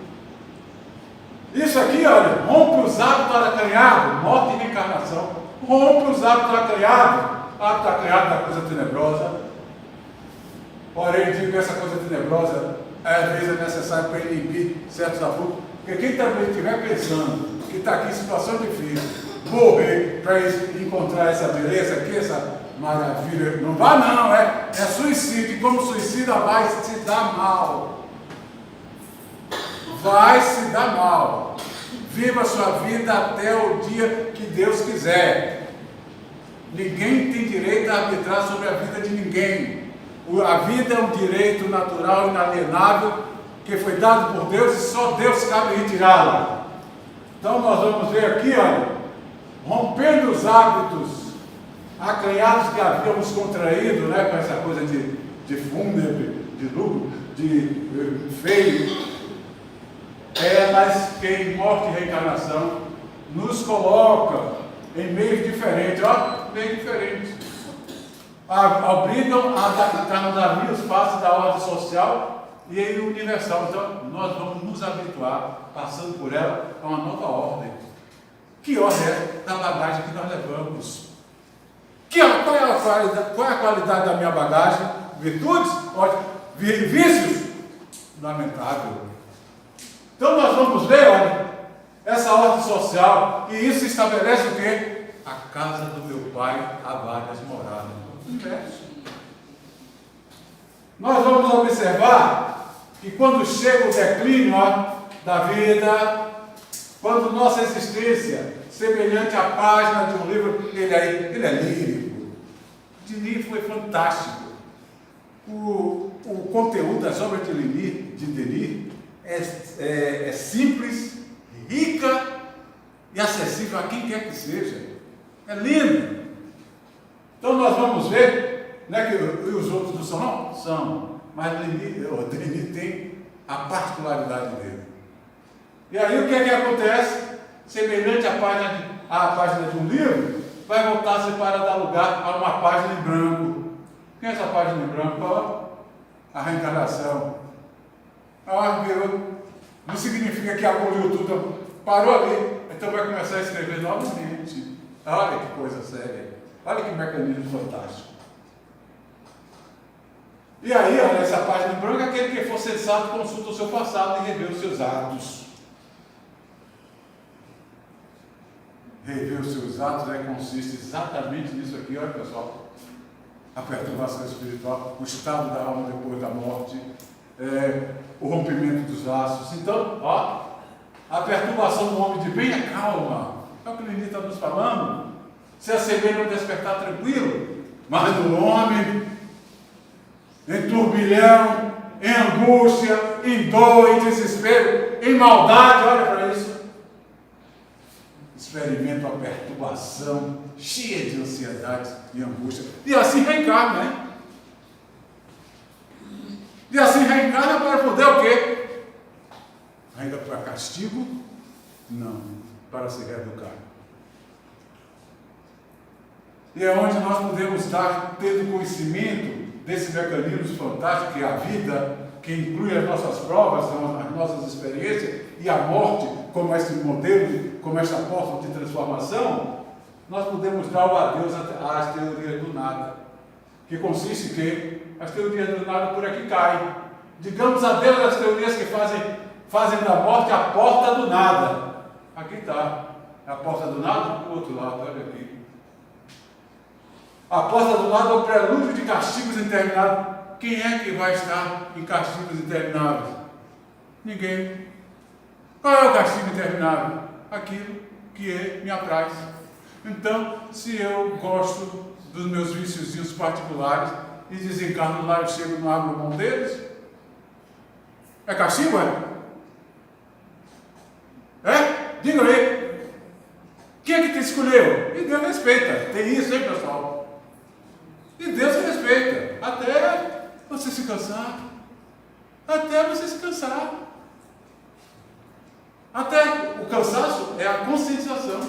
Isso aqui, olha, rompe os hábitos acanhados, morte e reencarnação. Rompe os hábitos acanhados, hábito acanhado da coisa tenebrosa. Porém, digo que essa coisa tenebrosa, às vezes é necessário para inibir certos abusos, porque quem também estiver pensando que está aqui em situação difícil, morrer para encontrar essa beleza aqui, essa maravilha, não vai não, é suicídio, e como suicida vai se dar mal. Vai se dar mal. Viva a sua vida até o dia que Deus quiser. Ninguém tem direito a arbitrar sobre a vida de ninguém. A vida é um direito natural, inalienável, que foi dado por Deus e só Deus cabe retirá-la. Então nós vamos ver aqui, olha, rompendo os hábitos acanhados que havíamos contraído, né, com essa coisa de fúnebre, de lucro, de feio. Elas que em morte e reencarnação nos colocam em meios diferentes, meios diferentes. Obrigam a adaptar-nos a mil faces da ordem social e universal. Então, nós vamos nos habituar, passando por ela, a uma nova ordem. Que ordem é? Da bagagem que nós levamos. Qual é a qualidade da minha bagagem? Virtudes? Vícios? Lamentável. Então nós vamos ver, olha, essa ordem social, e isso estabelece o quê? A casa do meu pai há várias moradas no universo. Nós vamos observar que quando chega o declínio da vida, quando nossa existência, semelhante à página de um livro, ele é lírico. Denis foi fantástico. O conteúdo das obras de Denis é simples, rica e acessível a quem quer que seja. É lindo. Então nós vamos ver, né, que os outros não são, não? São. Mas o Trini tem a particularidade dele. E aí o que é que acontece? Semelhante à página de um livro, vai voltar-se para dar lugar a uma página em branco. Quem é essa página em branco? Ó, a reencarnação. Não significa que aboliu tudo, parou ali, então vai começar a escrever novamente. Olha que coisa séria, olha que mecanismo fantástico. E aí, olha, essa página em branco, aquele que for sensato consulta o seu passado e revê os seus atos. Rever os seus atos consiste exatamente nisso aqui, olha pessoal, a perturbação espiritual, o estado da alma depois da morte, o rompimento dos laços. Então, ó, a perturbação do homem de bem é calma, é o que o Lili está nos falando, se assemelha a um despertar tranquilo, mas no homem, em turbilhão, em angústia, em dor, em desespero, em maldade, olha para isso. Experimenta uma perturbação cheia de ansiedade e angústia. E assim reencarna, né? E assim reencarna para poder o quê? Ainda para castigo? Não, para se reeducar. E é onde nós podemos estar tendo conhecimento desse mecanismo fantástico que é a vida, que inclui as nossas provas, as nossas experiências, e a morte como esse modelo, como esta porta de transformação. Nós podemos dar o adeus às teorias do nada, que consiste em que as teorias do nada por aqui caem. Digamos adeus às teorias que fazem da morte a porta do nada. Aqui está, a porta do nada do outro lado, olha aqui. A porta do lado é o prelúdio de castigos intermináveis. Quem é que vai estar em castigos intermináveis? Ninguém. Qual é o castigo interminável? Aquilo que me apraz. Então, se eu gosto dos meus viciozinhos particulares e desencarno lá, eu chego e não abro mão deles, é castigo, é? Diga aí. Quem é que te escolheu? E Deus respeita. Tem isso, hein, pessoal? E Deus respeita. Até você se cansar. Até você se cansar. Até o cansaço é a conscientização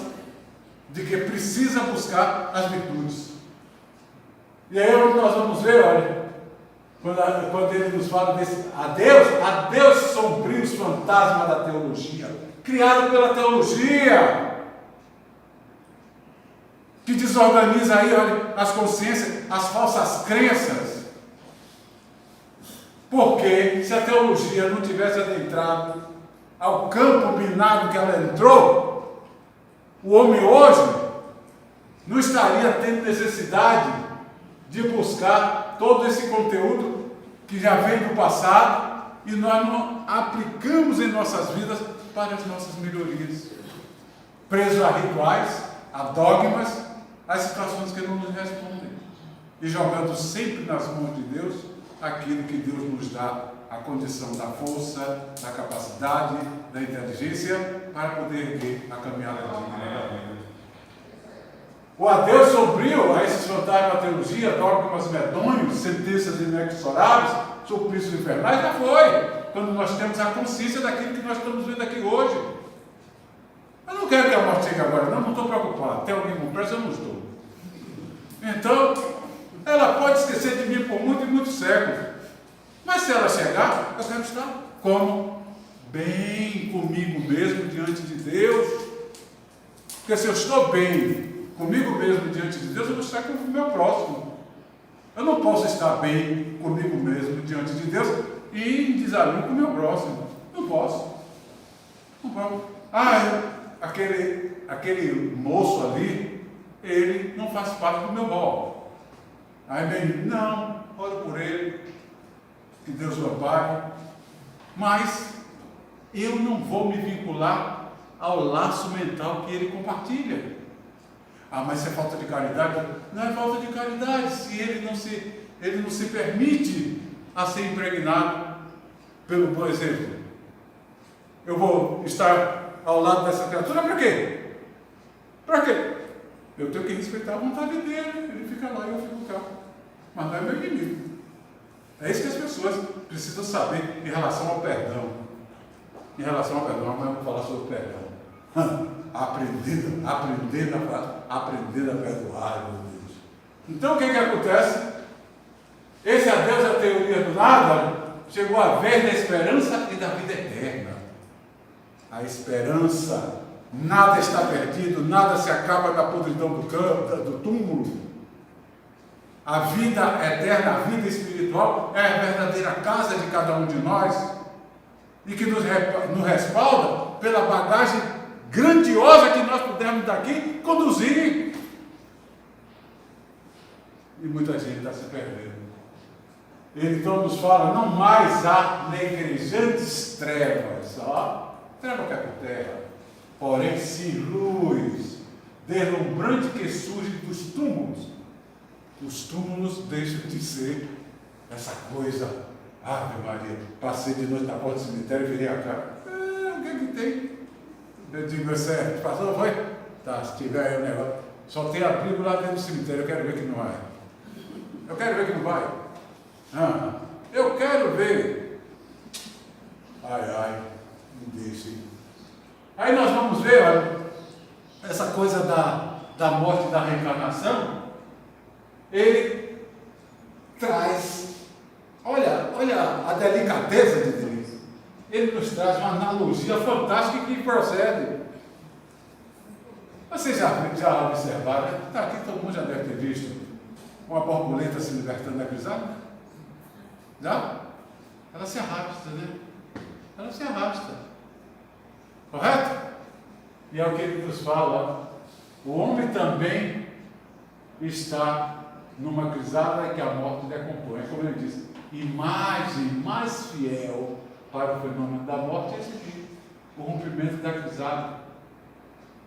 de que precisa buscar as virtudes. E aí onde nós vamos ver, olha, quando ele nos fala desse adeus sombrios fantasma da teologia, criado pela teologia, que desorganiza aí, olha, as consciências, as falsas crenças. Porque se a teologia não tivesse adentrado ao campo minado que ela entrou, o homem hoje não estaria tendo necessidade de buscar todo esse conteúdo que já vem do passado e nós não aplicamos em nossas vidas para as nossas melhorias. Presos a rituais, a dogmas, a situações que não nos respondem. E jogando sempre nas mãos de Deus aquilo que Deus nos dá, a condição da força, da capacidade, da inteligência, para poder ver a caminhada da vida. O adeus sombrio a esses fantasmas da teologia, dogmas medonhos, sentenças inexoráveis, suplícios infernais, já foi, quando nós temos a consciência daquilo que nós estamos vendo aqui hoje. Eu não quero que a morte chegue agora, não estou preocupado. Tem alguém com pressa? Eu não estou. Então, ela pode esquecer de mim por muito e muitos séculos. Mas se ela chegar, eu quero estar como? Bem comigo mesmo diante de Deus. Porque se eu estou bem comigo mesmo diante de Deus, eu vou estar com o meu próximo. Eu não posso estar bem comigo mesmo diante de Deus e em desalinho com o meu próximo. Não posso. Não posso. Aquele moço ali, ele não faz parte do meu rol. Aí vem, não, oro por ele, que Deus o ampare, mas eu não vou me vincular ao laço mental que ele compartilha. Mas isso é falta de caridade? Não é falta de caridade, se ele não se permite a ser impregnado pelo bom exemplo. Eu vou estar ao lado dessa criatura para quê? Para quê? Eu tenho que respeitar a vontade dele. Ele fica lá e eu fico cá. Mas não é meu inimigo. É isso que as pessoas precisam saber em relação ao perdão. Em relação ao perdão, mas eu vou falar sobre o perdão. Aprendendo a perdoar, meu Deus. Então o que acontece? Esse adeus à teoria do nada, chegou a vez da esperança e da vida eterna. A esperança, nada está perdido, nada se acaba da podridão do túmulo. A vida eterna, a vida espiritual é a verdadeira casa de cada um de nós e que nos respalda pela bagagem grandiosa que nós pudermos daqui conduzir. E muita gente está se perdendo. Ele então nos fala, não mais há negrejantes trevas, treva que é por terra, porém sim luz, deslumbrante que surge dos túmulos. Os túmulos deixam de ser essa coisa, Ave Maria, passei de noite na porta do cemitério e virei a cara, o que é que tem? Eu digo, certo, passou, foi? Tá, se tiver aí o negócio, só tem abrigo lá dentro do cemitério, eu quero ver que não vai. Eu quero ver que não vai. Eu quero ver. Ai, me deixa. Aí nós vamos ver, olha, essa coisa da morte e da reencarnação, ele traz, olha a delicadeza de Deus. Ele nos traz uma analogia fantástica que procede. Vocês já observaram, né? Tá aqui, todo mundo já deve ter visto uma borboleta se libertando da crisálida? Já? Ela se arrasta, né? Ela se arrasta. Correto? E é o que ele nos fala. O homem também está numa crisálida que a morte decompõe. É como ele diz, imagem mais fiel para o fenômeno da morte é esse aqui, o rompimento da crisálida.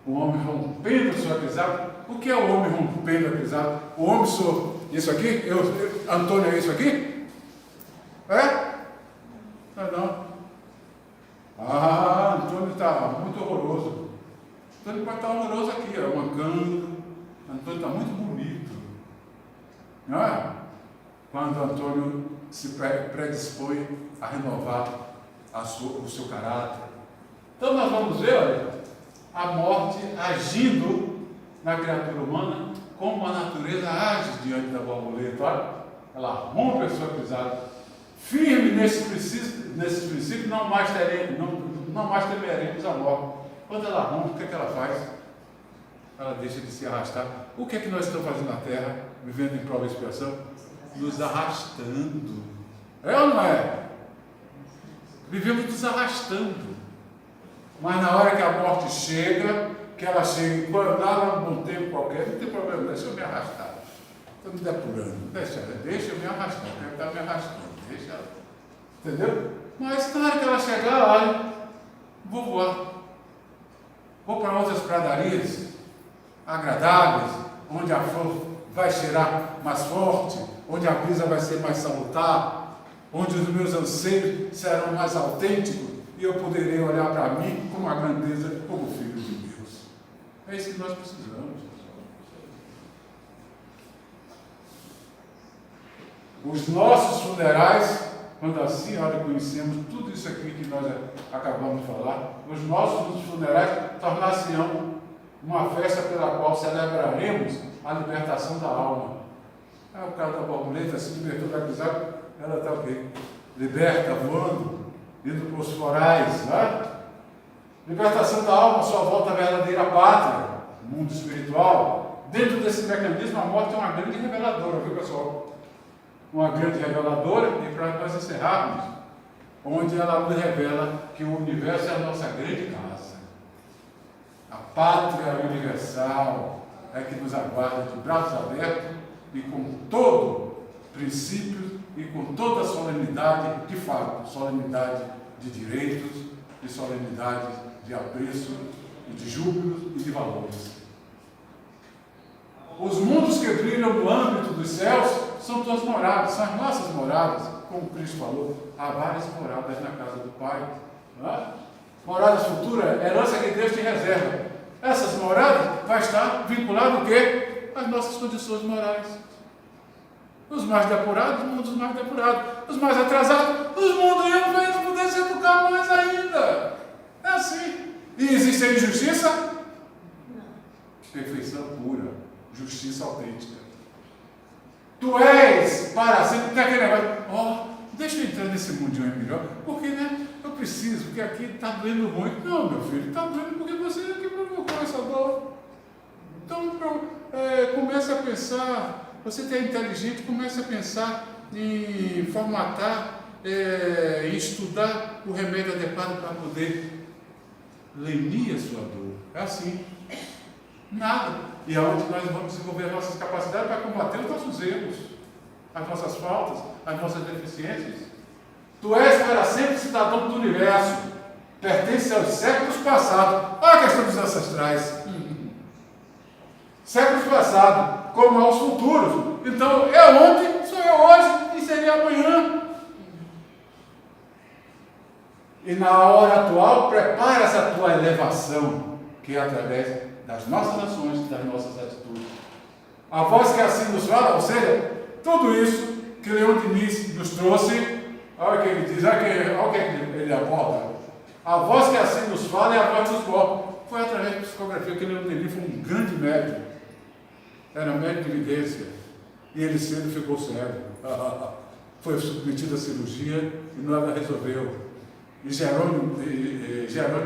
O homem rompendo sua crisálida. O que é o homem rompendo a crisálida? O homem sou isso aqui? Antônio é isso aqui? É? Não. Antônio está muito horroroso. Antônio pode estar horroroso aqui, mancando. Antônio está muito bonito. Não é? Quando Antônio se predispõe a renovar o seu caráter. Então nós vamos ver, olha, a morte agindo na criatura humana como a natureza age diante da borboleta. Olha, ela rompe a sua crisálida. Firme nesse princípio, não mais temeremos a morte. Quando ela rompe, o que é que ela faz? Ela deixa de se arrastar. O que é que nós estamos fazendo na Terra, vivendo em prova e expiação? Nos arrastando. É ou não é? Vivemos nos arrastando. Mas na hora que a morte chega, que ela chega, quando dá um bom tempo qualquer, não tem problema, deixa eu me arrastar. Estou me depurando. Deixa eu me arrastar, eu quero estar me arrastando. Deixa ela. Entendeu? Mas na hora que ela chegar, olha, vou voar. Vou para outras pradarias agradáveis, onde a flor vai cheirar mais forte, onde a brisa vai ser mais salutar, onde os meus anseios serão mais autênticos e eu poderei olhar para mim com uma grandeza como filho de Deus. É isso que nós precisamos. Os nossos funerais, quando assim reconhecemos tudo isso aqui que nós acabamos de falar, os nossos funerais tornar-se-ão uma festa pela qual celebraremos a libertação da alma. O cara da borboleta se libertou da crisálida, ela está o quê? Liberta, voando, indo para os florais, né? Libertação da alma, sua volta à verdadeira pátria, mundo espiritual. Dentro desse mecanismo, a morte é uma grande reveladora, viu, pessoal? Uma grande reveladora, e para nós encerrarmos, onde ela nos revela que o universo é a nossa grande casa. A pátria universal é que nos aguarda de braços abertos e com todo princípio e com toda solenidade, de fato, solenidade de direitos, de solenidade de apreço e de júbilo e de valores. Os mundos que brilham no âmbito dos céus são tuas moradas, são as nossas moradas, como Cristo falou, há várias moradas na casa do Pai. Não é? Moradas futuras, herança que Deus te reserva. Essas moradas vai vai estar vinculado o quê? Às nossas condições morais. Os mais depurados, o mundo dos mais depurados. Os mais atrasados, os mundos iam para eles poderem se educar mais ainda. É assim. E existe a injustiça? Não. Perfeição pura. Justiça autêntica. Tu és para sempre. Tem aquele negócio. Deixa eu entrar nesse mundinho aí melhor. Porque, né? Eu preciso, porque aqui está doendo muito. Não, meu filho, está doendo porque você é que provocou essa dor. Então, comece a pensar. Você que é inteligente, comece a pensar em formatar, em estudar o remédio adequado para poder lenir a sua dor. É assim. Nada. E é onde nós vamos desenvolver as nossas capacidades para combater os nossos erros, as nossas faltas, as nossas deficiências. Tu és para sempre cidadão do universo, pertence aos séculos passados. Olha a questão dos ancestrais. Séculos passados, como aos futuros. Então, é ontem, sou eu hoje e seria amanhã. E na hora atual, prepara essa tua elevação, que é através das nossas ações, das nossas atitudes. A voz que assim nos fala, ou seja, tudo isso que Leon Denis nos trouxe, olha o que ele diz, olha o que ele aborda. A voz que assim nos fala é a voz dos corpos. Foi através da psicografia que Leon Denis foi um grande médico. Era médico de evidência. E ele cedo ficou cego. Foi submetido à cirurgia e nada resolveu. E Jerônimo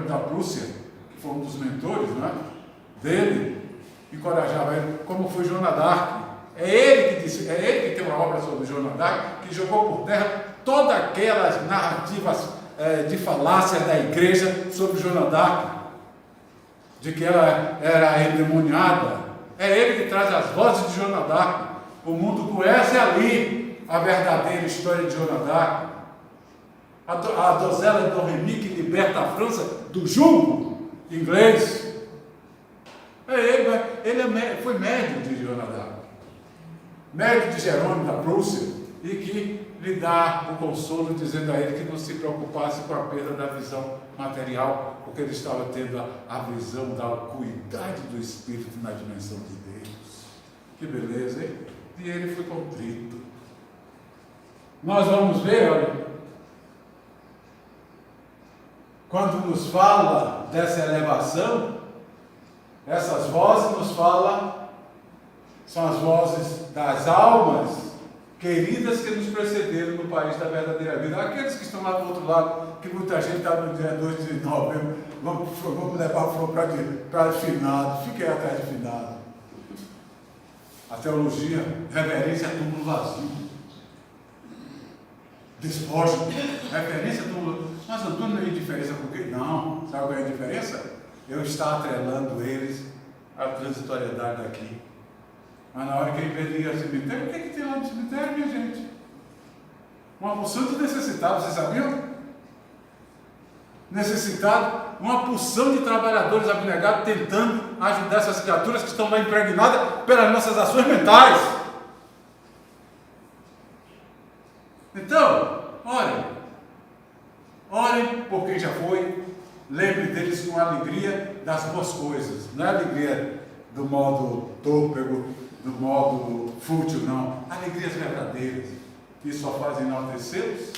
da Prússia, que foi um dos mentores, não é? Dele, encorajava ele, como foi Joana d'Arc. É ele que tem uma obra sobre Joana d'Arc, que jogou por terra todas aquelas narrativas de falácia da igreja sobre Joana d'Arc, de que ela era endemoniada. É ele que traz as vozes de Joana d'Arc. O mundo conhece ali a verdadeira história de Joana d'Arc. A donzela de Dom Remy que liberta a França do jugo inglês. Ele foi médico de Joana d'Arc, médico de Jerônimo da Prússia, e que lhe dá o consolo, dizendo a ele que não se preocupasse com a perda da visão material, porque ele estava tendo a visão da acuidade do Espírito na dimensão de Deus. Que beleza, hein? E ele foi contrito. Nós vamos ver, olha, quando nos fala dessa elevação, essas vozes nos falam, são as vozes das almas queridas que nos precederam no país da verdadeira vida. Aqueles que estão lá do outro lado, que muita gente está no dia 2 de novembro, vamos levar o fogo para finado, fiquem atrás de finado. A teologia, reverência a túmulo vazio. Despojo, referência a túmulo. Mas Antônio não é indiferença porque não. Sabe qual é a diferença? Eu estar atrelando eles à transitoriedade daqui. Mas na hora que ele veio ao cemitério, o que tem lá no cemitério, minha gente? Uma porção de necessitados, vocês sabiam? Necessitado, uma porção de trabalhadores abnegados tentando ajudar essas criaturas que estão lá impregnadas pelas nossas ações mentais. Então, orem por quem já foi, lembre deles com alegria das boas coisas, não é alegria do modo tôpego, do modo fútil, não, alegrias verdadeiras, que só fazem enaltecê-los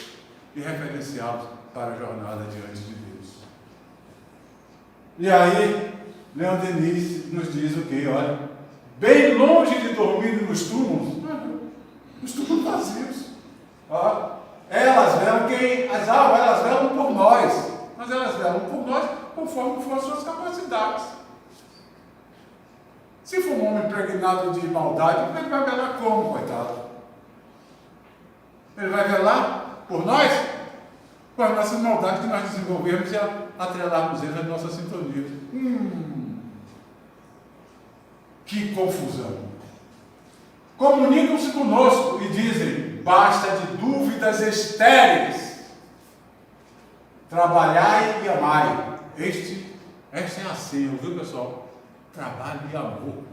e referenciá-los para a jornada diante de Deus. E aí, Leon Denis nos diz o que? Olha, bem longe de dormir nos túmulos, os túmulos vazios. Elas velam quem? As almas, elas velam por nós, mas elas velam por nós conforme foram as suas capacidades. Se for um homem impregnado de maldade, ele vai velar como, coitado? Ele vai velar por nós? Com as nossas maldades que nós desenvolvemos e atrelarmos eles às nossas sintonias. Que confusão! Comunicam-se conosco e dizem: basta de dúvidas estéreis, trabalhai e amai. Esta é a senha, viu, pessoal? Trabalho e amor.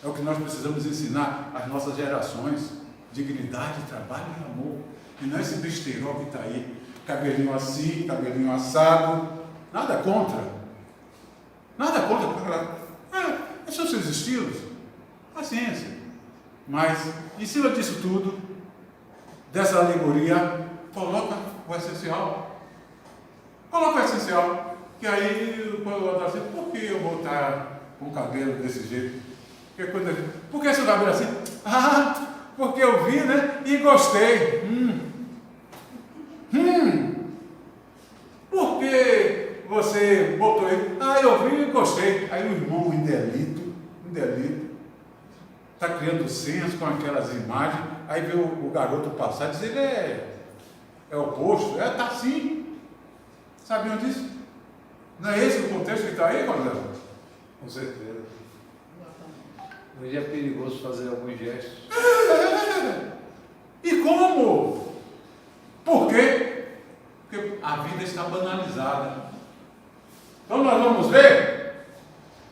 É o que nós precisamos ensinar às nossas gerações. Dignidade, trabalho e amor. E não esse besteirol que está aí. Cabelinho assim, cabelinho assado. Nada contra. Nada contra. estilos, paciência. Mas, em cima disso tudo, dessa alegoria, coloca o essencial. Coloca o essencial. Que aí, quando eu assim, por que eu vou estar com o cabelo desse jeito? Por que seu cabelo assim? Ah, porque eu vi, né? E gostei. Por que você botou ele? Ah, eu vi e gostei. Aí o irmão, um delito, está criando senhas com aquelas imagens. Aí vê o garoto passar e diz, ele é oposto. Está assim. Sabiam disso? Não é esse o contexto que está aí, Gonzalo? Com certeza. Hoje é perigoso fazer alguns gestos. E como? Por quê? Porque a vida está banalizada. Então nós vamos ver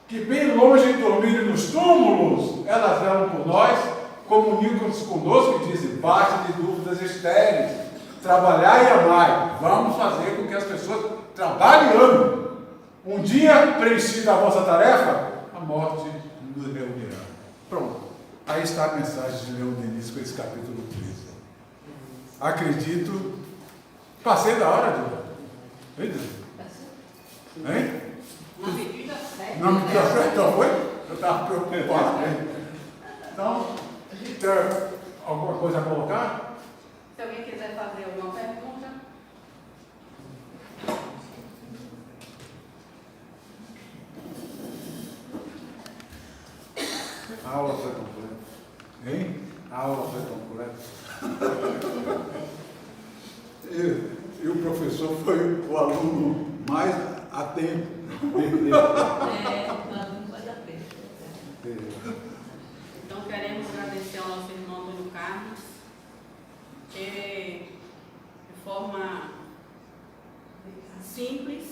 que bem longe de dormirem nos túmulos, elas velam por nós, comunicam-se conosco e dizem, basta de dúvidas estéreis, trabalhar e amar. Vamos fazer com que as pessoas trabalhem e amem. Um dia preenchida a vossa tarefa, a morte nos reunirá. Pronto. Aí está a mensagem de Leon Denis com esse capítulo 13. Acredito. Passei da hora, Diogo. Hein? Na medida certa. Não me deu certo, foi? Eu estava preocupado. Hein? Então, tem alguma coisa a colocar? Se alguém quiser fazer alguma pergunta. A aula foi completa. Hein? A aula foi completa. E o professor foi o aluno mais atento. Não vale a pena. Então queremos agradecer ao nosso irmão Antônio Carlos, que de forma simples,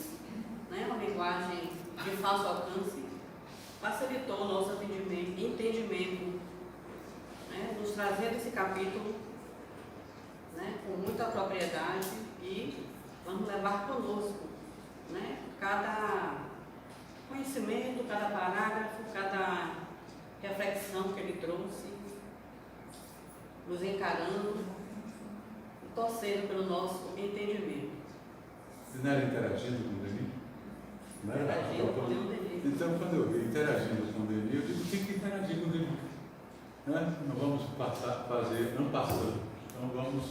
né, uma linguagem de fácil alcance, facilitou o nosso entendimento, né, nos trazendo esse capítulo, né, com muita propriedade, e vamos levar conosco, né, cada conhecimento, cada parágrafo, cada reflexão que ele trouxe, nos encarando e torcendo pelo nosso entendimento. Você não era interagindo com o Denis? Não era? Interagindo com o Denis. Então, quando eu vi interagindo com o Denis, eu digo, tem que interagir com o Denis. Né? Não vamos não passando. Então, vamos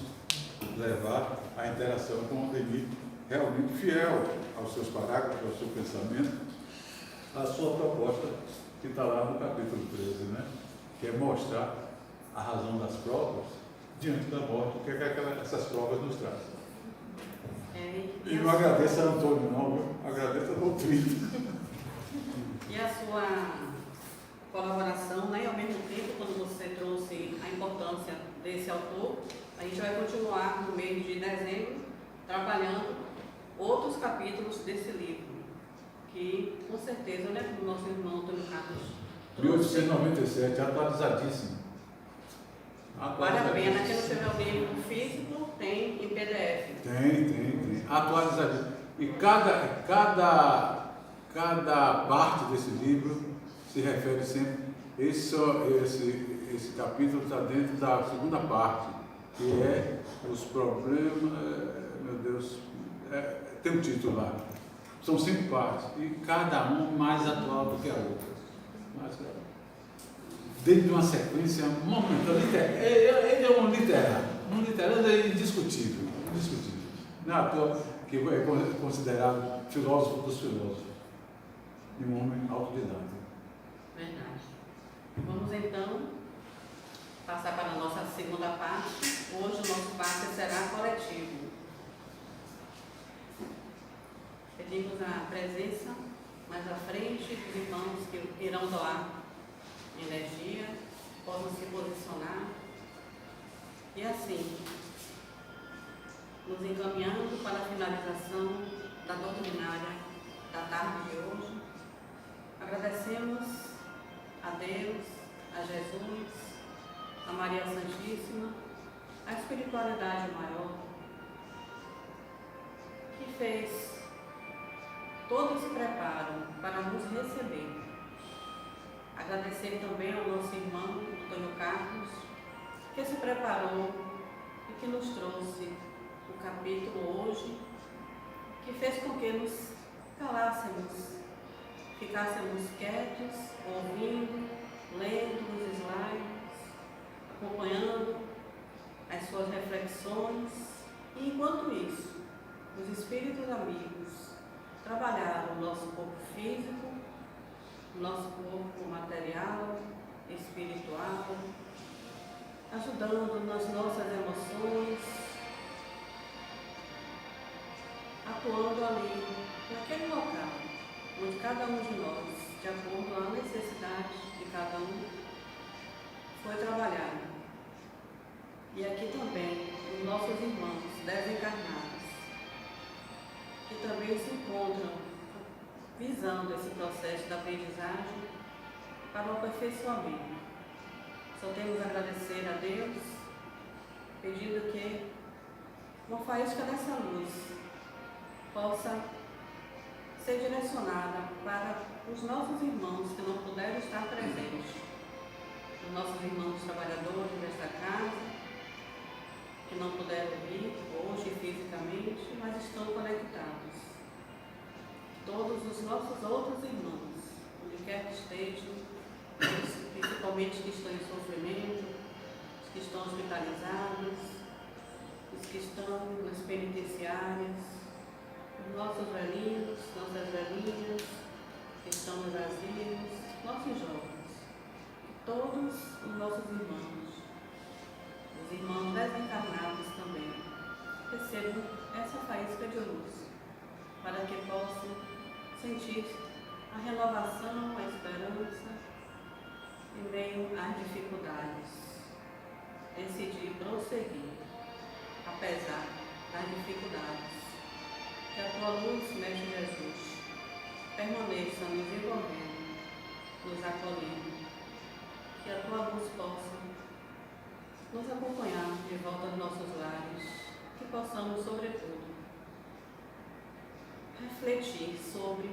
levar a interação com o Denis realmente fiel aos seus parágrafos, ao seu pensamento, à sua proposta, que está lá no capítulo 13, né? Que é mostrar a razão das provas diante da morte, o que é que essas provas nos trazem. E não agradeço a Antônio, não, viu? Agradeço a doutrina. E a sua colaboração, né, ao mesmo tempo, quando você trouxe a importância desse autor, a gente vai continuar no mês de dezembro trabalhando outros capítulos desse livro, que com certeza, né, o nosso irmão Antônio Carlos trouxe. 1897, atualizadíssimo. Vale a pena, quem não tiver o livro físico, tem em PDF. Tem. Atualizadíssimo. E cada parte desse livro se refere sempre. Esse capítulo está dentro da segunda parte, que é os problemas. Meu Deus, tem um título lá. São 5 partes, e cada uma mais atual do que a outra. Dentro de uma sequência momentânea. Ele é um literário indiscutível. Não é à toa que é considerado filósofo dos filósofos, e um homem autodidata. Verdade. Vamos então passar para a nossa segunda parte. Hoje o nosso passe será coletivo. Pedimos a presença mais à frente dos irmãos que irão doar energia, possam se posicionar. E assim, nos encaminhando para a finalização da doutrinária da tarde de hoje, agradecemos a Deus, a Jesus, a Maria Santíssima, a espiritualidade maior, que fez todo esse preparo para nos receber. Agradecer também ao nosso irmão, Antônio Carlos, que se preparou e que nos trouxe o capítulo hoje, que fez com que nos calássemos, ficássemos quietos, ouvindo, lendo os slides, acompanhando as suas reflexões. E enquanto isso, os espíritos amigos trabalharam o nosso corpo físico, o nosso corpo material, espiritual, ajudando nas nossas emoções, atuando ali, naquele local, onde cada um de nós, de acordo com a necessidade de cada um, foi trabalhado. E aqui também, os nossos irmãos desencarnados, que também se encontram visando esse processo da aprendizagem para o aperfeiçoamento. Só temos a agradecer a Deus, pedindo que uma faísca dessa luz possa ser direcionada para os nossos irmãos que não puderam estar presentes, os nossos irmãos trabalhadores desta casa, que não puderam vir hoje fisicamente, mas estão conectados. Todos os nossos outros irmãos, onde quer que estejam, principalmente que estão em sofrimento, os que estão hospitalizados, os que estão nas penitenciárias, os nossos velhinhos, nossas velhinhas, que estão nos asilos, nossos jovens, todos os nossos irmãos, os irmãos desencarnados também, recebam essa faísca de luz, para que possam sentir a renovação, a esperança em meio às dificuldades. Decidir prosseguir, apesar das dificuldades. Que a tua luz, Mestre Jesus, permaneça nos envolvendo, nos acolhendo. Que a tua luz possa nos acompanhar de volta aos nossos lares. Que possamos, sobretudo, refletir sobre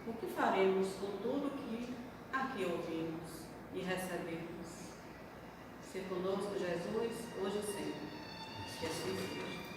o que faremos com tudo que aqui ouvimos e recebemos. Se conosco, Jesus, hoje e sempre. Que assim seja.